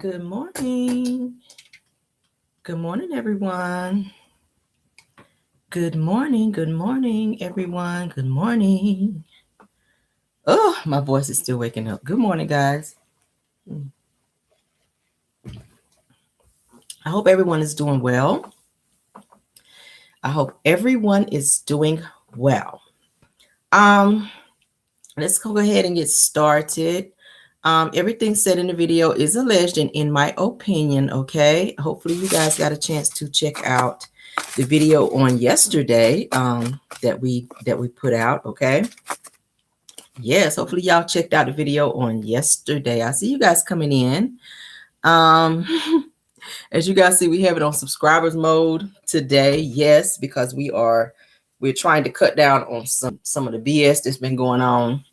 Good morning. Good morning, everyone. Good morning. Good morning, everyone. Good morning. Oh, my voice is still waking up. Good morning, guys. I hope everyone is doing well. I hope everyone is doing well. Let's go ahead and get started. Everything said in the video is alleged and in my opinion, okay? Hopefully you guys got a chance to check out the video on yesterday that we put out, okay? Yes, hopefully y'all checked out the video on yesterday. I see you guys coming in. As you guys see, we have it on subscribers mode today. Yes, because we're trying to cut down on some of the BS that's been going on.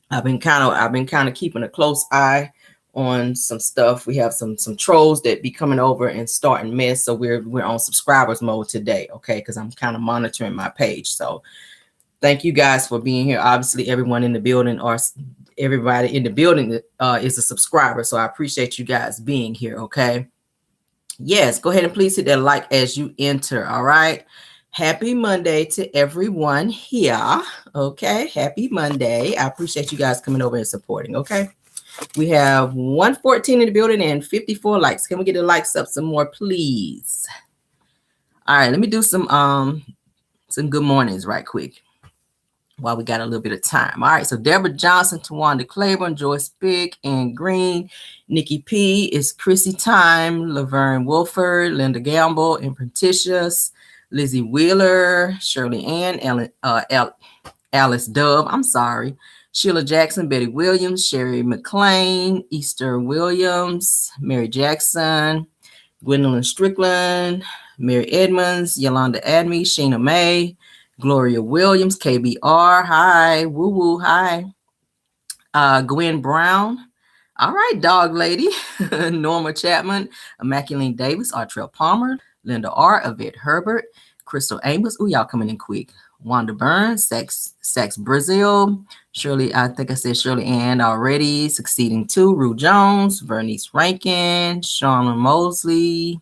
I've been kind of keeping a close eye on some stuff. We have some trolls that be coming over and starting mess. So we're on subscribers mode today, okay? Because I'm kind of monitoring my page. So thank you guys for being here. Obviously, everyone in the building or everybody in the building is a subscriber. So I appreciate you guys being here, okay? Yes, go ahead and please hit that like as you enter, all right? Happy Monday to everyone here, okay? Happy Monday. I appreciate you guys coming over and supporting, okay? We have 114 in the building and 54 likes. Can we get the likes up some more, please? All right, let me do some good mornings right quick while we got a little bit of time. All right, so Deborah Johnson, Tawanda Claiborne, Joyce Big, and Green, Nikki P, is Chrissy Time, Laverne Wolford, Linda Gamble, and Prenticious, Lizzie Wheeler, Shirley Ann, Alice Dove, I'm sorry, Sheila Jackson, Betty Williams, Sherry McLean, Easter Williams, Mary Jackson, Gwendolyn Strickland, Mary Edmonds, Yolanda Adme, Sheena May, Gloria Williams, KBR, hi, woo woo, hi. Gwen Brown, all right, Dog Lady, Norma Chapman, Immaculate Davis, Artrell Palmer, Linda R, Yvette Herbert, Crystal Amos, ooh, y'all coming in quick. Wanda Burns, Sax Brazil, Shirley, I think I said Shirley Ann already, Succeeding 2, Rue Jones, Vernice Rankin, Shauna Mosley,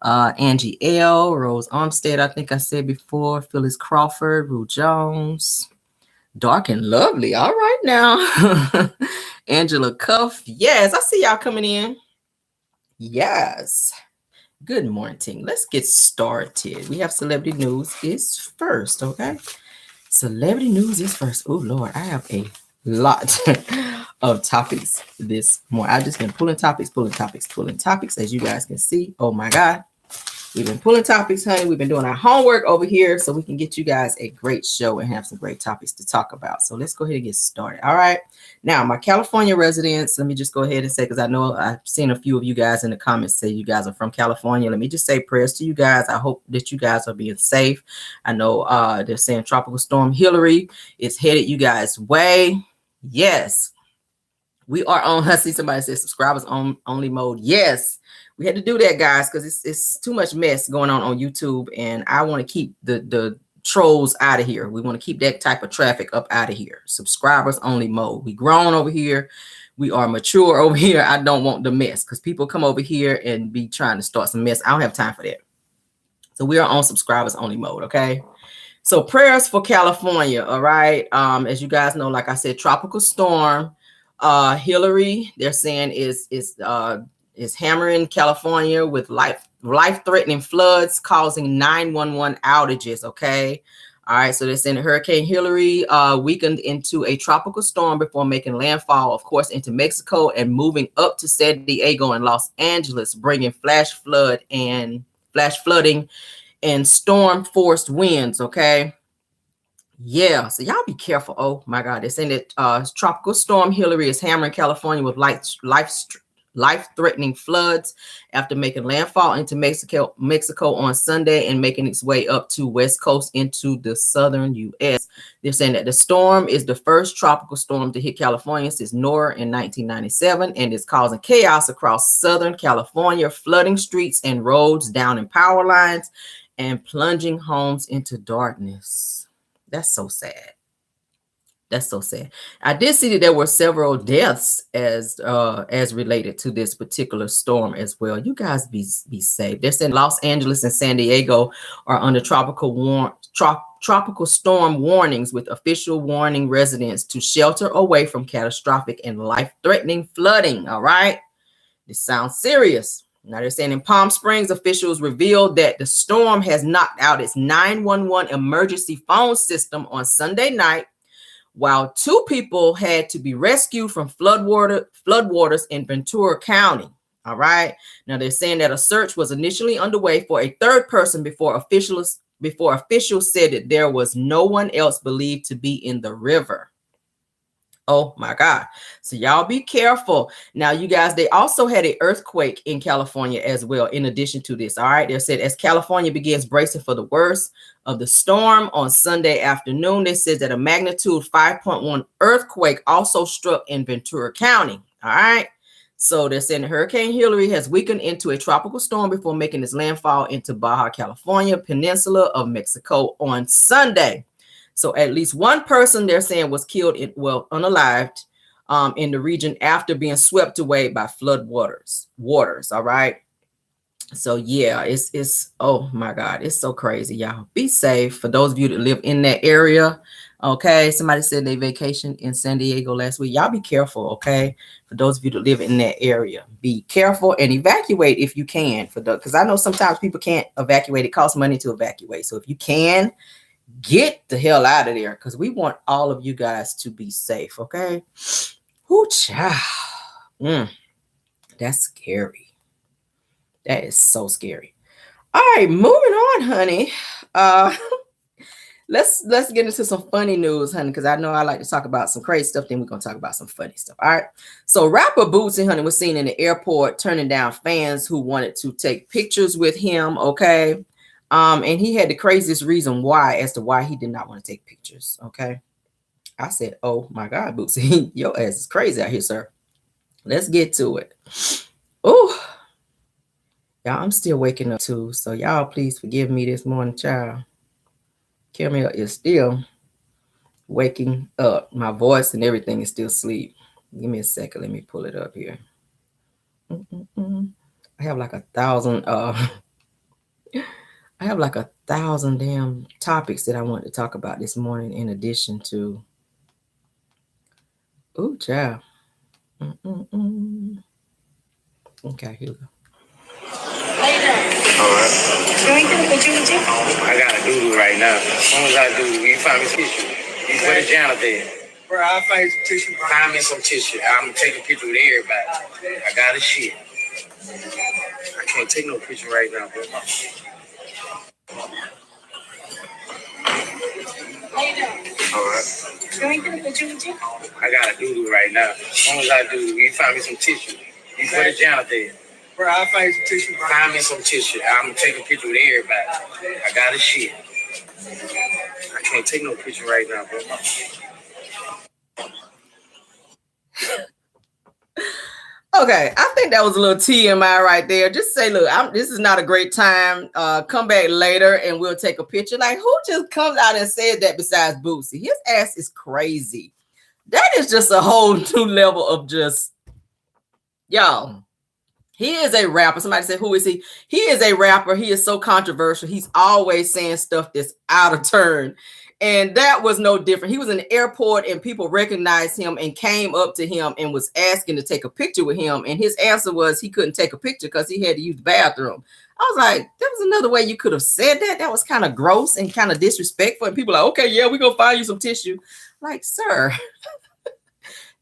Angie L, Rose Armstead, I think I said before, Phyllis Crawford, Rue Jones, Dark and Lovely, all right now. Angela Cuff, yes, I see y'all coming in. Yes. Good morning. Let's get started. We have celebrity news is first, okay? Celebrity news is first. Oh, Lord, I have a lot of topics this morning. I've just been pulling topics, as you guys can see. Oh, my God. We've been pulling topics, honey. We've been doing our homework over here so we can get you guys a great show and have some great topics to talk about. So let's go ahead and get started. All right. Now, my California residents, let me just go ahead and say, because I know I've seen a few of you guys in the comments say you guys are from California. Let me just say prayers to you guys. I hope that you guys are being safe. I know they're saying Tropical Storm Hillary is headed you guys' way. Yes. We are on, I see somebody says subscribers only mode. Yes. We had to do that, guys, because it's too much mess going on YouTube, and I want to keep the trolls out of here. We want to keep that type of traffic up out of here. Subscribers only mode. We grown over here. We are mature over here. I don't want the mess because people come over here and be trying to start some mess. I don't have time for that. So we are on subscribers only mode, okay? So prayers for California, all right? As you guys know, like I said, tropical storm Hillary, they're saying is hammering California with life-threatening floods, causing 911 outages, okay? All right, so they're saying Hurricane Hillary weakened into a tropical storm before making landfall, of course, into Mexico and moving up to San Diego and Los Angeles, bringing flash flooding and storm-forced winds, okay? Yeah, so y'all be careful. Oh my God, they're saying that tropical storm Hillary is hammering California with life-threatening floods after making landfall into Mexico on Sunday and making its way up to West Coast into the southern U.S. They're saying that the storm is the first tropical storm to hit California since Nora in 1997 and is causing chaos across Southern California, flooding streets and roads, downing power lines, and plunging homes into darkness. That's so sad. That's so sad. I did see that there were several deaths as related to this particular storm as well. You guys be safe. They're saying Los Angeles and San Diego are under tropical storm warnings, with official warning residents to shelter away from catastrophic and life-threatening flooding. All right. This sounds serious. Now they're saying in Palm Springs, officials revealed that the storm has knocked out its 911 emergency phone system on Sunday night, while 2 people had to be rescued from floodwaters in Ventura County. All right. Now they're saying that a search was initially underway for a 3rd person before officials said that there was no one else believed to be in the river. Oh my God. So y'all be careful. Now, you guys, they also had an earthquake in California as well, in addition to this. All right. They said as California begins bracing for the worst of the storm on Sunday afternoon, they said that a magnitude 5.1 earthquake also struck in Ventura County. All right. So they're saying Hurricane Hillary has weakened into a tropical storm before making its landfall into Baja California peninsula of Mexico on Sunday. So at least 1 person, they're saying, was killed unalived in the region after being swept away by flood waters. All right. So yeah, it's oh my God, it's so crazy. Y'all be safe. For those of you that live in that area. Okay. Somebody said they vacationed in San Diego last week. Y'all be careful. Okay. For those of you that live in that area, be careful and evacuate if you can, because I know sometimes people can't evacuate. It costs money to evacuate. So if you can, get the hell out of there, because we want all of you guys to be safe. Okay. Whoo, child. That's scary. That is so scary. All right, moving on, honey. Let's get into some funny news, honey, because I know I like to talk about some crazy stuff. Then we're gonna talk about some funny stuff. All right. So rapper Bootsy, honey, was seen in the airport turning down fans who wanted to take pictures with him. Okay. And he had the craziest reason why he did not want to take pictures. Okay. I said, oh my God, Bootsy, your ass is crazy out here, sir. Let's get to it. Oh, y'all, I'm still waking up too. So y'all, please forgive me this morning, child. Camille is still waking up. My voice and everything is still asleep. Give me a second. Let me pull it up here. I have like 1,000. I have like 1,000 damn topics that I want to talk about this morning, in addition to. Oh, child. Okay, here we go. All right. Can we get a picture with you? I got a doodle right now. As soon as I do, you find me some tissue. You put a janitor there. Bro, I'll find you some tissue. Find me some tissue. I'm taking pictures with everybody. I got a shit. I can't take no picture right now, bro. All right. Can we get a picture with you? I got a doodle right now. As soon as I do, you find me some tissue. You put a janitor there. Bro, I'll find you some tissue. Find me some tissue. I'm taking pictures with everybody. I got a shit. I can't take no picture right now, bro. Okay, I think that was a little TMI right there. Just say, look, this is not a great time. Come back later and we'll take a picture. Like, who just comes out and says that besides Bootsy? His ass is crazy. That is just a whole new level of just, y'all. He is a rapper. Somebody said, who is he? He is a rapper. He is so controversial. He's always saying stuff that's out of turn. And that was no different. He was in the airport and people recognized him and came up to him and was asking to take a picture with him. And his answer was he couldn't take a picture because he had to use the bathroom. I was like, there was another way you could have said that. That was kind of gross and kind of disrespectful. And people are like, okay, yeah, we're going to find you some tissue. Like, sir,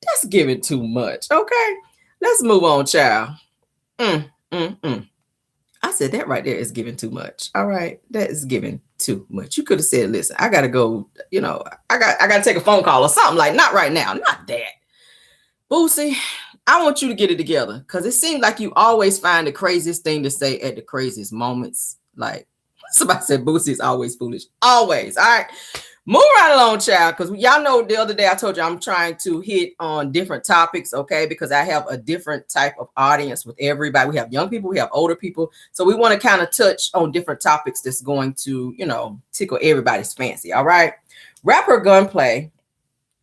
that's giving too much. Okay, let's move on, child. I said that right there is giving too much. All right, that is giving too much. You could have said, listen, I gotta go, I gotta take a phone call or something. Like, not right now, not that. Bootsy, I want you to get it together, because it seems like you always find the craziest thing to say at the craziest moments. Like somebody said, Bootsy is always foolish. Always. All right. Move right along, child, because y'all know the other day I told you I'm trying to hit on different topics, okay, because I have a different type of audience with everybody. We have young people, we have older people, so we want to kind of touch on different topics that's going to, tickle everybody's fancy, all right? Rapper Gunplay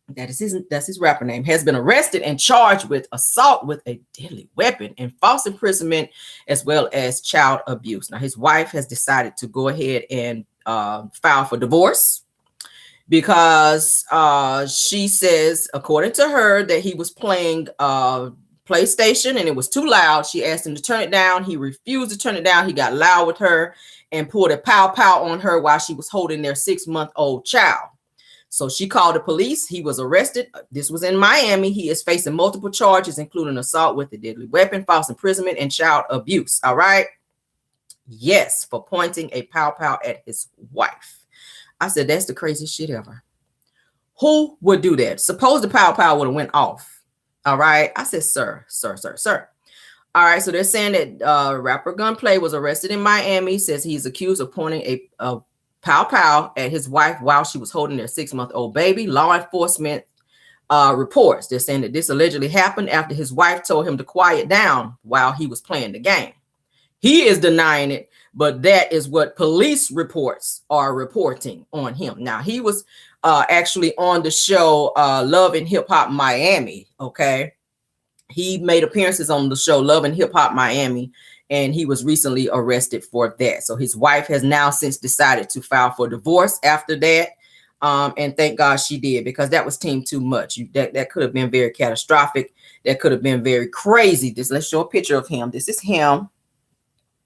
that's his rapper name, has been arrested and charged with assault with a deadly weapon and false imprisonment, as well as child abuse. Now, his wife has decided to go ahead and file for divorce because she says, according to her, that he was playing PlayStation and it was too loud. She asked him to turn it down. He refused to turn it down. He got loud with her and pulled a pow pow on her while she was holding their 6-month-old child. So she called the police. He was arrested. This was in Miami. He is facing multiple charges, including assault with a deadly weapon, false imprisonment, and child abuse. All right. Yes, for pointing a pow pow at his wife. I said, that's the craziest shit ever. Who would do that? Suppose the pow pow would have went off. All right. I said, sir. All right. So they're saying that rapper Gunplay was arrested in Miami. Says he's accused of pointing a pow pow at his wife while she was holding their 6-month-old baby. Law enforcement reports. They're saying that this allegedly happened after his wife told him to quiet down while he was playing the game. He is denying it, but that is what police reports are reporting on him. Now, he was actually on the show Love and Hip Hop Miami. Okay. He made appearances on the show Love and Hip Hop Miami, and he was recently arrested for that. So his wife has now since decided to file for divorce after that. And thank God she did, because that was team too much. That could have been very catastrophic. That could have been very crazy. Let's show a picture of him. This is him.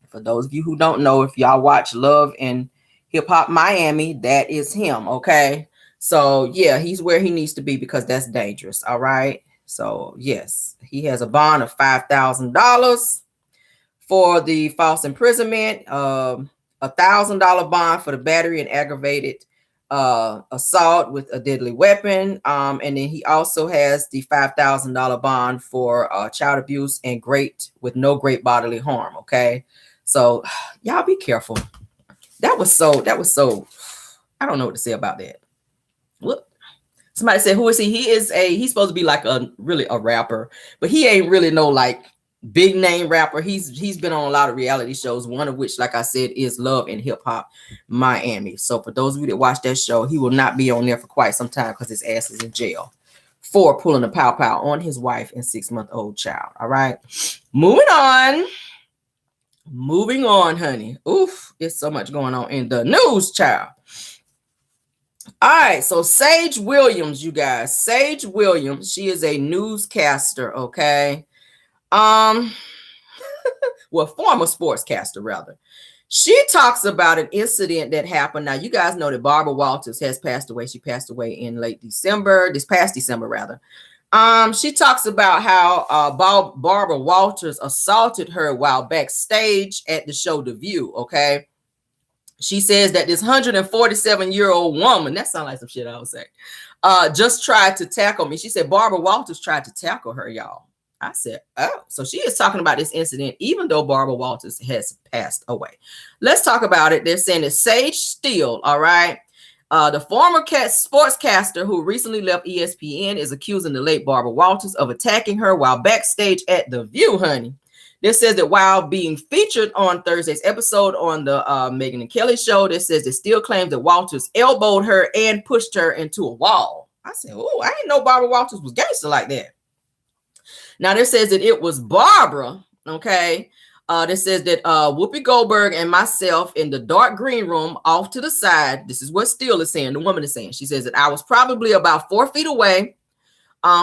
For those of you who don't know, if y'all watch Love and Hip Hop Miami, that is him. Okay. So yeah, he's where he needs to be because that's dangerous. All right. So yes, he has a bond of $5,000 for the false imprisonment, $1,000 bond for the battery and aggravated assault with a deadly weapon. And then he also has the $5,000 bond for child abuse and with no great bodily harm. Okay. So y'all be careful. That was so, I don't know what to say about that. Look, somebody said, who is he? He's supposed to be like really a rapper, but he ain't really no like big name rapper. He's been on a lot of reality shows, one of which, like I said, is Love and Hip Hop Miami. So for those of you that watch that show, he will not be on there for quite some time because his ass is in jail for pulling a pow pow on his wife and 6-month-old child. All right. Moving on, honey. Oof, there's so much going on in the news, child. All right, so Sage Williams, you guys. Sage Williams, she is a newscaster, okay? Well, former sportscaster, rather. She talks about an incident that happened. Now, you guys know that Barbara Walters has passed away. She passed away in this past December, rather. She talks about how Barbara Walters assaulted her while backstage at the show The View, okay? She says that this 147-year-old woman, that sounds like some shit I would say, just tried to tackle me. She said Barbara Walters tried to tackle her, y'all. I said, oh, so she is talking about this incident, even though Barbara Walters has passed away. Let's talk about it. They're saying that Sage Steele, all right, the former sportscaster who recently left ESPN, is accusing the late Barbara Walters of attacking her while backstage at The View, honey. This says that while being featured on Thursday's episode on the Megyn and Kelly show, this says it still claims that Walters elbowed her and pushed her into a wall. I said, oh, I didn't know Barbara Walters was gangster like that. Now, this says that it was Barbara, okay? This says that Whoopi Goldberg and myself in the dark green room off to the side. This is what Steele is saying, the woman is saying. She says that I was probably about 4 feet away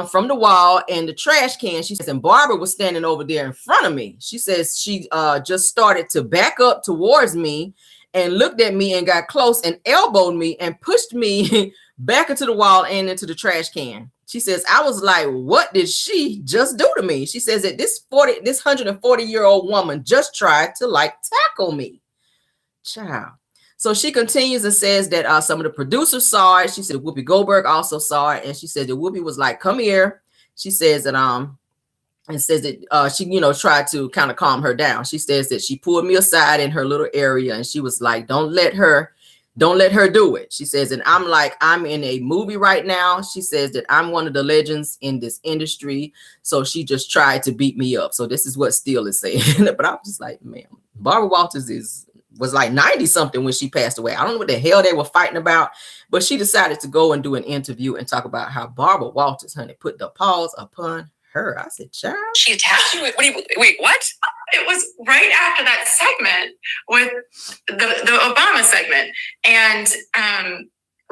from the wall and the trash can. She says, and Barbara was standing over there in front of me. She says she just started to back up towards me and looked at me and got close and elbowed me and pushed me back into the wall and into the trash can. She says, I was like, what did she just do to me? She says that this 140-year-old woman just tried to like tackle me. Child. So she continues and says that some of the producers saw it. She said Whoopi Goldberg also saw it. And she said that Whoopi was like, come here. She says that, and says that she, tried to kind of calm her down. She says that she pulled me aside in her little area and she was like, don't let her do it. She says, and I'm like, I'm in a movie right now. She says that I'm one of the legends in this industry. So she just tried to beat me up. So this is what Steele is saying. But I'm just like, man, Barbara Walters is was like 90 something when she passed away. I don't know what the hell they were fighting about, but she decided to go and do an interview and talk about how Barbara Walters, honey, put the paws upon her. I said, child. She attacked you. Wait, what? It was right after that segment with the Obama segment. And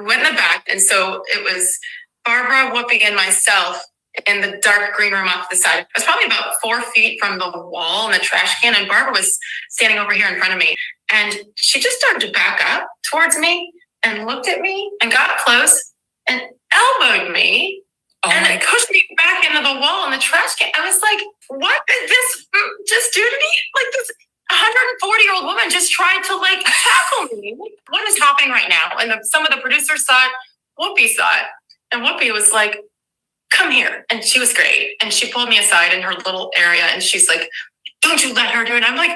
went in the back. And so it was Barbara, Whoopi, and myself in the dark green room off the side. It was probably about 4 feet from the wall and the trash can. And Barbara was standing over here in front of me. And she just started to back up towards me and looked at me and got close and elbowed me. And it pushed me back into the wall in the trash can. I was like, what did this just do to me? Like this 140-year-old woman just tried to like tackle me. What is happening right now? And some of the producers saw it. Whoopi saw it. And Whoopi was like, come here. And she was great. And she pulled me aside in her little area. And she's like, don't you let her do it. I'm like,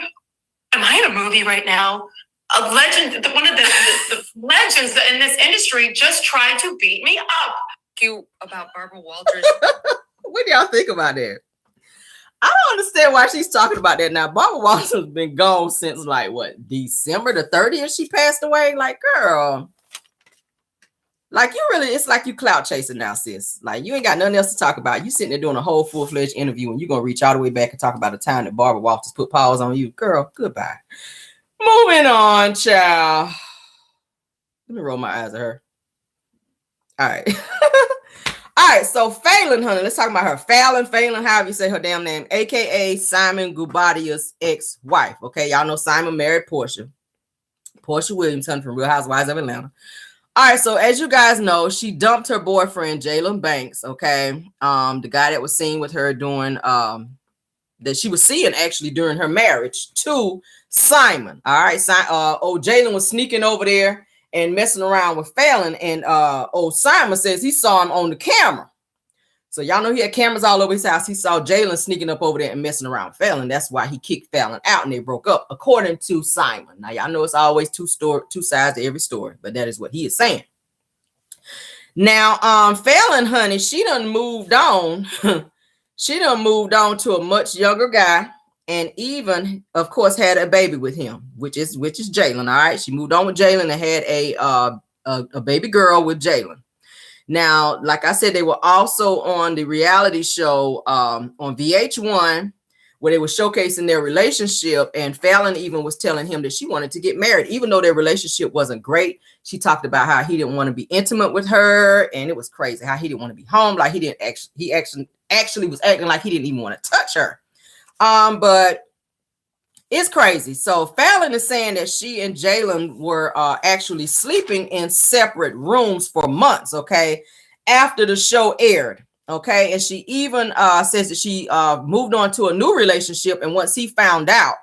am I in a movie right now? A legend, one of the legends in this industry just tried to beat me up. You about Barbara Walters. What do y'all think about that? I don't understand why she's talking about that now. Barbara Walters has been gone since like what, December the 30th she passed away. Like, girl, like you really, it's like you clout chasing now, sis. Like you ain't got nothing else to talk about. You sitting there doing a whole full-fledged interview and you're gonna reach all the way back and talk about the time that Barbara Walters put paws on you. Girl, goodbye. Moving on, child. Let me roll my eyes at her. All right. All right, so Faylin, honey, let's talk about her. Faylin, however you say her damn name, aka Simon Gubadia's ex-wife. Okay, y'all know Simon married Portia Williams, honey, from Real Housewives of Atlanta. All right, so as you guys know, she dumped her boyfriend Jalen Banks. Okay, the guy that was seen with her doing that she was seeing actually during her marriage to Simon. All right, Jalen was sneaking over there and messing around with Faylin, and old Simon says he saw him on the camera. So y'all know he had cameras all over his house. He saw Jalen sneaking up over there and messing around with Faylin. That's why he kicked Faylin out and they broke up, according to Simon. Now y'all know it's always two sides to every story, but that is what he is saying. Now, Faylin, honey, she done moved on. She done moved on to a much younger guy. And even, of course, had a baby with him, which is Jalen. All right, she moved on with Jalen and had a baby girl with Jalen. Now, like I said, they were also on the reality show on VH1 where they were showcasing their relationship. And Faylin even was telling him that she wanted to get married, even though their relationship wasn't great. She talked about how he didn't want to be intimate with her, and it was crazy how he didn't want to be home, like he actually was acting like he didn't even want to touch her. But it's crazy. So Faylin is saying that she and Jalen were actually sleeping in separate rooms for months, okay, after the show aired, okay, and she even says that she moved on to a new relationship, and once he found out,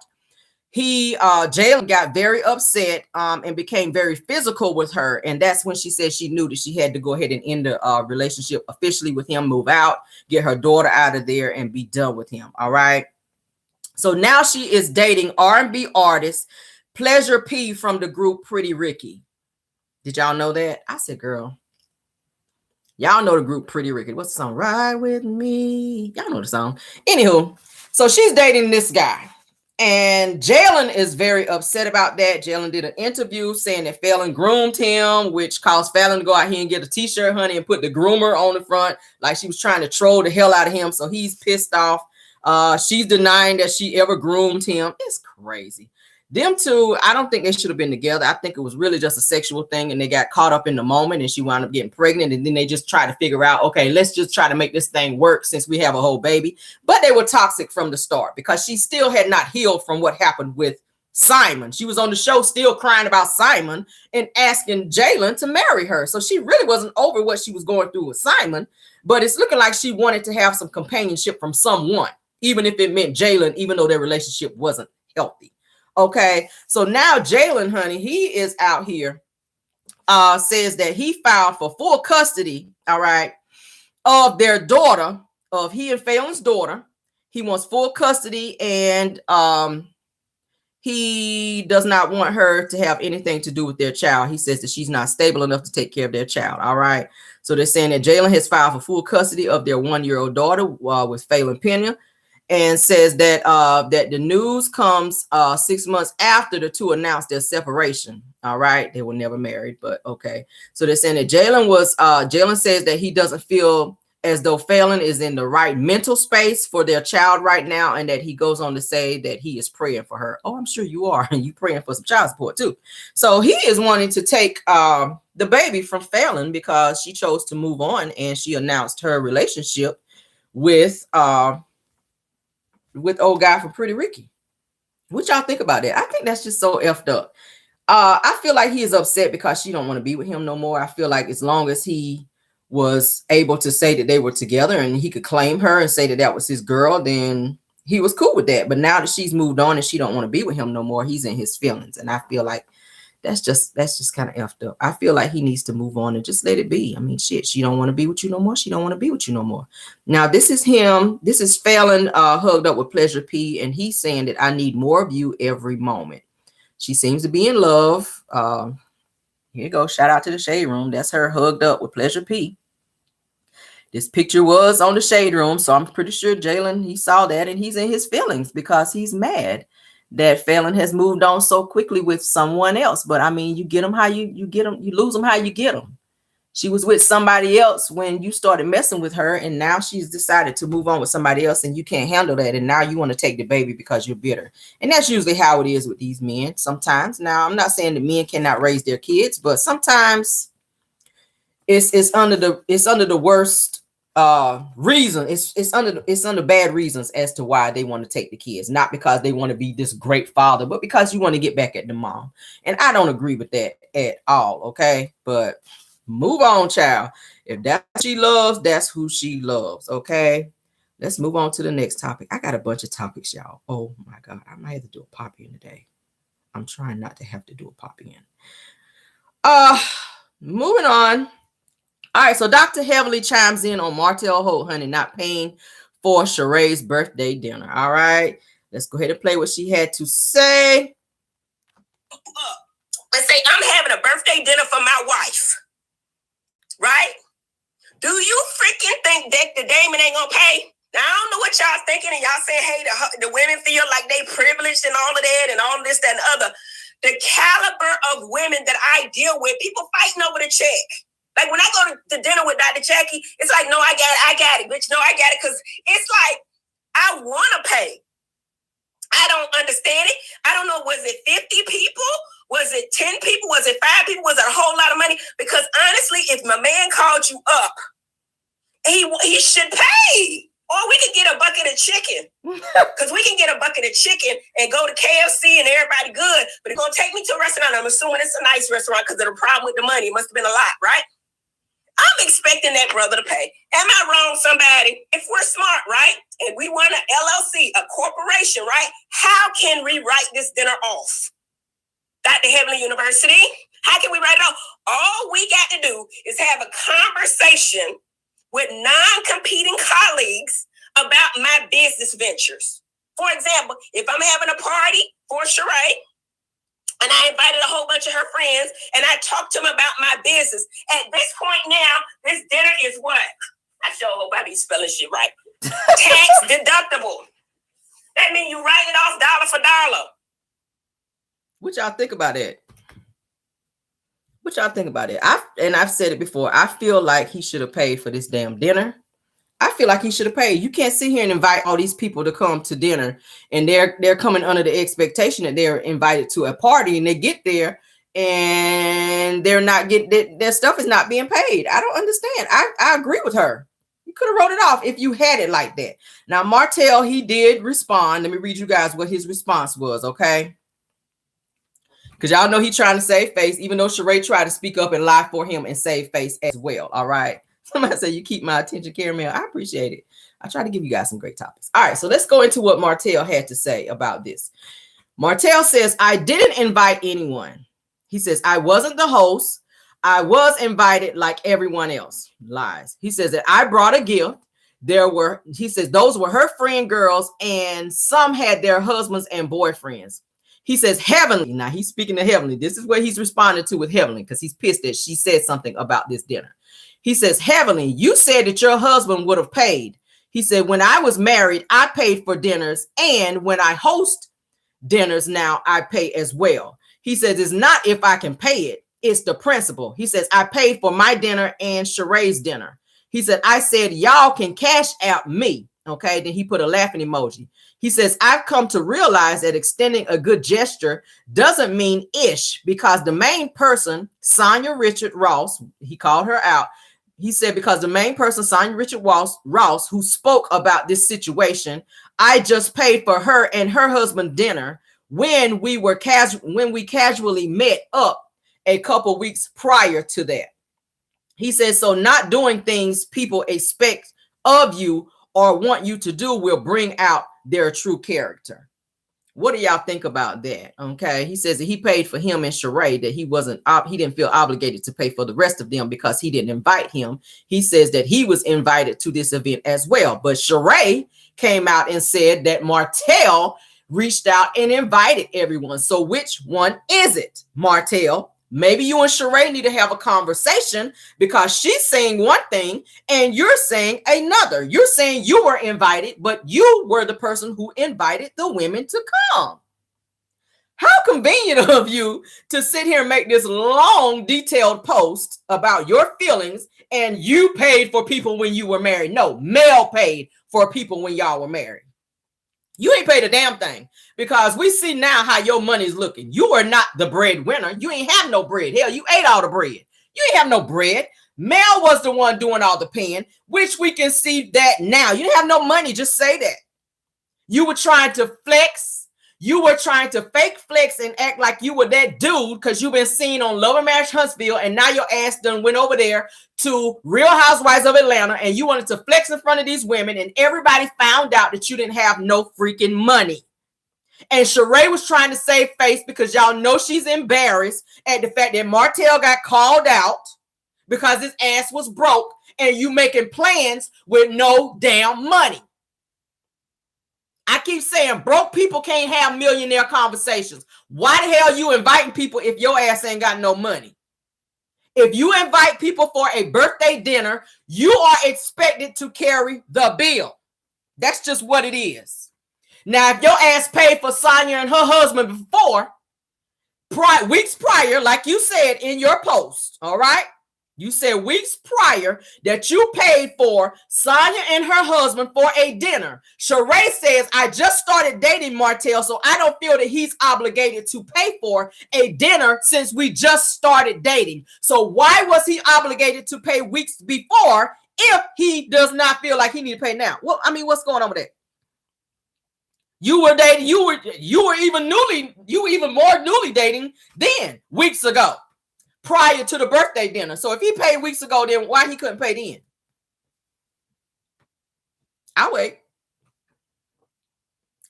Jalen got very upset and became very physical with her, and that's when she said she knew that she had to go ahead and end the relationship officially with him, move out, get her daughter out of there, and be done with him. All right. So now she is dating R&B artist Pleasure P from the group Pretty Ricky. Did y'all know that? I said, girl, y'all know the group Pretty Ricky. What's the song? Ride With Me. Y'all know the song. Anywho, so she's dating this guy. And Jalen is very upset about that. Jalen did an interview saying that Faylin groomed him, which caused Faylin to go out here and get a t-shirt, honey, and put the groomer on the front, like she was trying to troll the hell out of him. So he's pissed off. She's denying that she ever groomed him. It's crazy. Them two, I don't think they should have been together. I think it was really just a sexual thing, and they got caught up in the moment, and she wound up getting pregnant, and then they just tried to figure out, okay, let's just try to make this thing work since we have a whole baby. But they were toxic from the start because she still had not healed from what happened with Simon. She was on the show still crying about Simon and asking Jalen to marry her. So she really wasn't over what she was going through with Simon, but it's looking like she wanted to have some companionship from someone, even if it meant Jalen, even though their relationship wasn't healthy. Okay, so now Jalen, honey, he is out here, says that he filed for full custody, all right, of their daughter, of he and Faylin's daughter. He wants full custody, and he does not want her to have anything to do with their child. He says that she's not stable enough to take care of their child, all right? So they're saying that Jalen has filed for full custody of their 1-year-old daughter with Faylin Pena. and says that that the news comes 6 months after the two announced their separation. All right, they were never married, but okay. So they're saying that Jalen says that he doesn't feel as though Faylin is in the right mental space for their child right now, and that he goes on to say that he is praying for her. Oh, I'm sure you are, and you praying for some child support too. So he is wanting to take the baby from Faylin because she chose to move on, and she announced her relationship with old guy from Pretty Ricky. What y'all think about that? I think that's just so effed up. I feel like he is upset because she don't want to be with him no more. I feel like as long as he was able to say that they were together and he could claim her and say that that was his girl, then he was cool with that. But now that she's moved on and she don't want to be with him no more, he's in his feelings. And I feel like that's just kind of effed up. I feel like he needs to move on and just let it be. I mean, shit, she don't want to be with you no more. She don't want to be with you no more. Now, this is him. This is Faylin hugged up with Pleasure P, and he's saying that I need more of you every moment. She seems to be in love. Here you go. Shout out to the Shade Room. That's her hugged up with Pleasure P. This picture was on the Shade Room, so I'm pretty sure Jalen, he saw that, and he's in his feelings because he's mad that Faylin has moved on so quickly with someone else. But I mean, you get them how you get them, you lose them how you get them. She was with somebody else when you started messing with her, and now she's decided to move on with somebody else, and you can't handle that, and now you want to take the baby because you're bitter. And that's usually how it is with these men sometimes. Now, I'm not saying that men cannot raise their kids, but sometimes it's under the worst reason. It's under bad reasons as to why they want to take the kids, not because they want to be this great father, but because you want to get back at the mom. And I don't agree with that at all. Okay, but move on, child. If that's what she loves, that's who she loves. Okay, let's move on to the next topic. I got a bunch of topics, y'all. Oh my god, I might have to do a pop in today. I'm trying not to have to do a pop in. Moving on. All right, so Dr. Heavily chimes in on Martel Holt, honey, not paying for Sheree's birthday dinner. All right, let's go ahead and play what she had to say. Let's say I'm having a birthday dinner for my wife, right? Do you freaking think that the Damon ain't gonna pay? Now, I don't know what y'all thinking, and y'all saying, hey, the women feel like they privileged and all of that and all this, that, and the other. The caliber of women that I deal with, people fighting over the check. Like when I go to dinner with Dr. Jackie, it's like, no, I got it, bitch. No, I got it. Because it's like, I want to pay. I don't understand it. I don't know, was it 50 people? Was it 10 people? Was it 5 people? Was it a whole lot of money? Because honestly, if my man called you up, he should pay. Or we could get a bucket of chicken. Because we can get a bucket of chicken and go to KFC and everybody good. But it's going to take me to a restaurant. I'm assuming it's a nice restaurant because of the problem with the money. It must have been a lot, right? I'm expecting that brother to pay. Am I wrong, somebody? If we're smart, right? And we want an LLC, a corporation, right? How can we write this dinner off? Dr. Heavenly University, how can we write it off? All we got to do is have a conversation with non-competing colleagues about my business ventures. For example, if I'm having a party for Sheree, and I invited a whole bunch of her friends, and I talked to them about my business. At this point now, this dinner is what? I sure hope I be spelling shit right. Tax deductible. That means you write it off dollar for dollar. What y'all think about it? What y'all think about it? I've said it before. I feel like he should have paid for this damn dinner. I feel like he should have paid. You can't sit here and invite all these people to come to dinner, and they're coming under the expectation that they're invited to a party, and they get there and they're not getting their stuff is not being paid. I don't understand. I agree with her. You could have wrote it off if you had it like that. Now, Martel, he did respond. Let me read you guys what his response was, okay? Because y'all know he's trying to save face, even though Sheree tried to speak up and lie for him and save face as well. All right. Somebody said you keep my attention, Caramel. I appreciate it. I try to give you guys some great topics. All right, so let's go into what Martel had to say about this. Martel says, I didn't invite anyone. He says, I wasn't the host. I was invited like everyone else. Lies. He says that I brought a gift. He says, those were her friend girls, and some had their husbands and boyfriends. He says, Heavenly. Now he's speaking to Heavenly. This is what he's responding to with Heavenly because he's pissed that she said something about this dinner. He says, Heavenly, you said that your husband would have paid. He said, when I was married, I paid for dinners. And when I host dinners now, I pay as well. He says, it's not if I can pay it. It's the principle. He says, I paid for my dinner and Sheree's dinner. He said, I said, y'all can cash out me. Okay. Then he put a laughing emoji. He says, I've come to realize that extending a good gesture doesn't mean ish, because the main person, Sonia Richard Ross, he called her out. He said, because the main person, Sonia Richard Ross, who spoke about this situation, I just paid for her and her husband dinner when we casually met up a couple weeks prior to that. He says, so not doing things people expect of you or want you to do will bring out their true character. What do y'all think about that? Okay. He says that he paid for him and Sheree, that he didn't feel obligated to pay for the rest of them because he didn't invite him. He says that he was invited to this event as well. But Sheree came out and said that Martel reached out and invited everyone. So which one is it, Martel? Maybe you and Sheree need to have a conversation, because she's saying one thing and you're saying another. You're saying you were invited, but you were the person who invited the women to come. How convenient of you to sit here and make this long, detailed post about your feelings, and you paid for people when you were married. No, Mel paid for people when y'all were married. You ain't paid a damn thing, because we see now how your money's looking. You are not the breadwinner. You ain't have no bread. Hell, you ate all the bread. You ain't have no bread. Mel was the one doing all the paying, which we can see that now. You didn't have no money. Just say that. You were trying to flex. You were trying to fake flex and act like you were that dude, because you've been seen on Love and Marriage Huntsville, and now your ass done went over there to Real Housewives of Atlanta, and you wanted to flex in front of these women, and everybody found out that you didn't have no freaking money. And Sheree was trying to save face, because y'all know she's embarrassed at the fact that Martel got called out because his ass was broke, and you making plans with no damn money. I keep saying broke people can't have millionaire conversations. Why the hell you inviting people if your ass ain't got no money? If you invite people for a birthday dinner, you are expected to carry the bill. That's just what it is. Now, if your ass paid for Sonia and her husband before, weeks prior, like you said in your post, all right? You said weeks prior that you paid for Sonia and her husband for a dinner. Sheree says, I just started dating Martel, so I don't feel that he's obligated to pay for a dinner since we just started dating. So why was he obligated to pay weeks before if he does not feel like he need to pay now? Well, I mean, what's going on with that? You were dating, you were even more newly dating then, weeks ago, prior to the birthday dinner. So if he paid weeks ago, then why he couldn't pay then? I'll wait.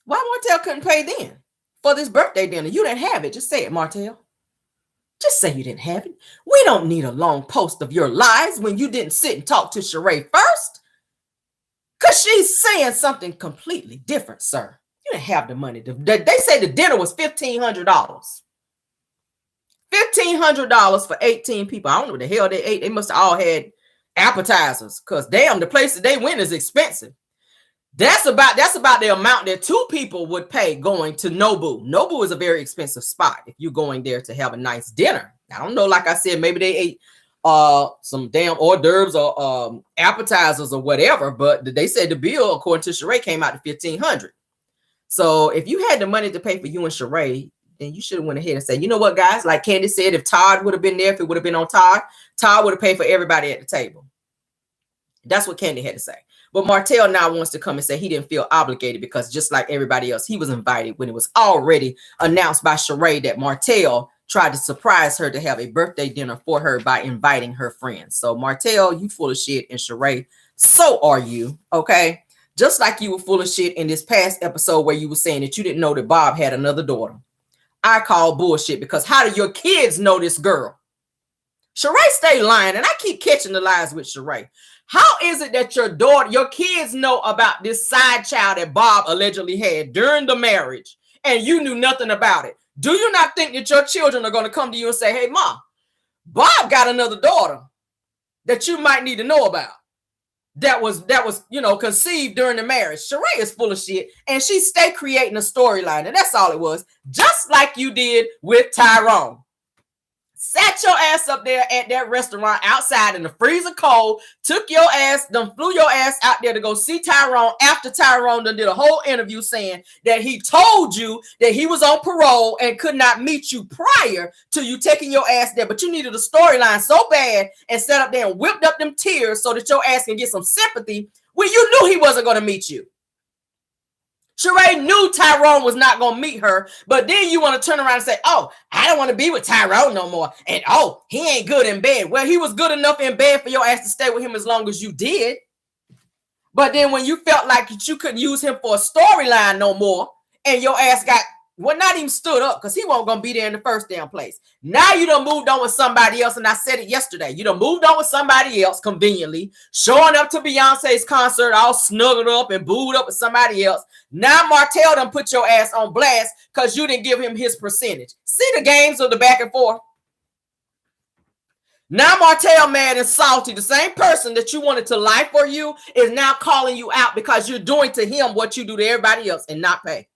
Why Martel couldn't pay then for this birthday dinner? You didn't have it. Just say it, Martel. Just say you didn't have it. We don't need a long post of your lies when you didn't sit and talk to Sheree first, because she's saying something completely different, sir. You didn't have the money. They say the dinner was $1,500. $1,500 for 18 people. I don't know what the hell they ate. They must have all had appetizers, because damn, the place that they went is expensive. That's about the amount that two people would pay going to Nobu. Nobu is a very expensive spot if you're going there to have a nice dinner. I don't know, like I said, maybe they ate some damn hors d'oeuvres or appetizers or whatever, but they said the bill, according to Sheree, came out to $1,500. So if you had the money to pay for you and Sheree, then you should have went ahead and said, you know what, guys, like Candy said, if Todd would have been there, if it would have been on Todd would have paid for everybody at the table. That's what Candy had to say. But Martel now wants to come and say he didn't feel obligated, because just like everybody else, he was invited when it was already announced by Sheree that Martel tried to surprise her to have a birthday dinner for her by inviting her friends. So Martel, you full of shit, and Sheree, so are you, okay? Just like you were full of shit in this past episode where you were saying that you didn't know that Bob had another daughter. I call bullshit, because how do your kids know this girl? Sheree stay lying, and I keep catching the lies with Sheree. How is it that your kids know about this side child that Bob allegedly had during the marriage, and you knew nothing about it? Do you not think that your children are going to come to you and say, hey, Mom, Bob got another daughter that you might need to know about? that was conceived during the marriage. Sheree is full of shit, and she stay creating a storyline, and that's all it was. Just like you did with Tyrone. Sat your ass up there at that restaurant outside in the freezer cold, took your ass, flew your ass out there to go see Tyrone after Tyrone done did a whole interview saying that he told you that he was on parole and could not meet you prior to you taking your ass there. But you needed a storyline so bad and sat up there and whipped up them tears so that your ass can get some sympathy when you knew he wasn't going to meet you. Sheree knew Tyrone was not going to meet her, but then you want to turn around and say, oh, I don't want to be with Tyrone no more. And, oh, he ain't good in bed. Well, he was good enough in bed for your ass to stay with him as long as you did. But then when you felt like you couldn't use him for a storyline no more, and your ass got, well, not even stood up because he wasn't going to be there in the first damn place. Now you done moved on with somebody else, and I said it yesterday. You done moved on with somebody else conveniently, showing up to Beyonce's concert all snuggled up and booed up with somebody else. Now Martel done put your ass on blast because you didn't give him his percentage. See the games of the back and forth? Now Martel mad and salty. The same person that you wanted to lie for you is now calling you out because you're doing to him what you do to everybody else and not pay.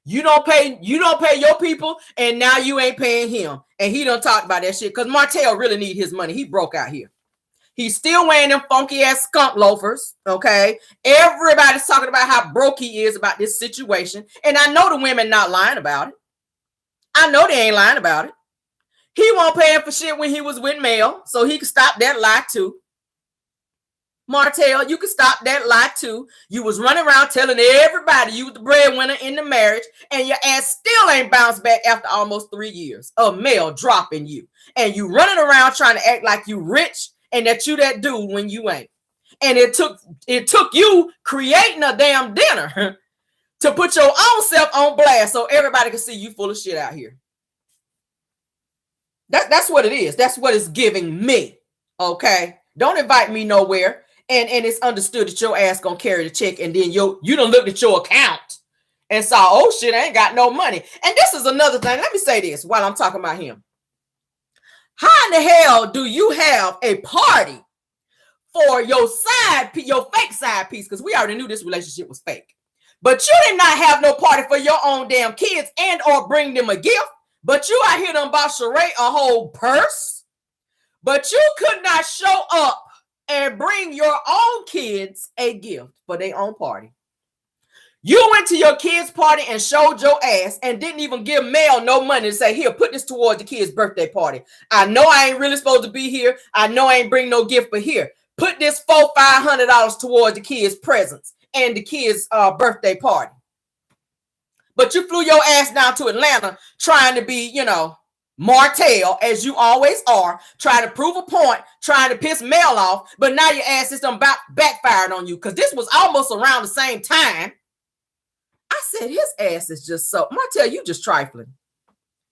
You don't pay your people, and now you ain't paying him. And he don't talk about that shit because Martel really need his money. He broke out here. He's still wearing them funky ass skunk loafers. Okay. Everybody's talking about how broke he is about this situation. And I know the women not lying about it. I know they ain't lying about it. He won't pay him for shit when he was with Mel, so he can stop that lie too. Martel, you can stop that lie too. You was running around telling everybody you was the breadwinner in the marriage, and your ass still ain't bounced back after almost 3 years of Mel dropping you. And you running around trying to act like you rich and that you that dude when you ain't. And it took you creating a damn dinner to put your own self on blast so everybody can see you full of shit out here. That's what it is. That's what it's giving me. Okay? Don't invite me nowhere. And it's understood that your ass gonna carry the check, and then you done looked at your account and saw, oh shit, I ain't got no money. And this is another thing. Let me say this while I'm talking about him. How in the hell do you have a party for your fake side piece? Because we already knew this relationship was fake. But you did not have no party for your own damn kids and or bring them a gift. But you out here done bought Sheree a whole purse. But you could not show up and bring your own kids a gift for their own party. You went to your kids' party and showed your ass and didn't even give Mel no money to say, here, put this towards the kids' birthday party. I know I ain't really supposed to be here. I know I ain't bring no gift, but here, put this $400-500 towards the kids' presents and the kids' birthday party. But you flew your ass down to Atlanta trying to be, Martel, as you always are, trying to prove a point, trying to piss Mel off, but now your ass is done backfired on you because this was almost around the same time. I said his ass is just so, Martel, you just trifling.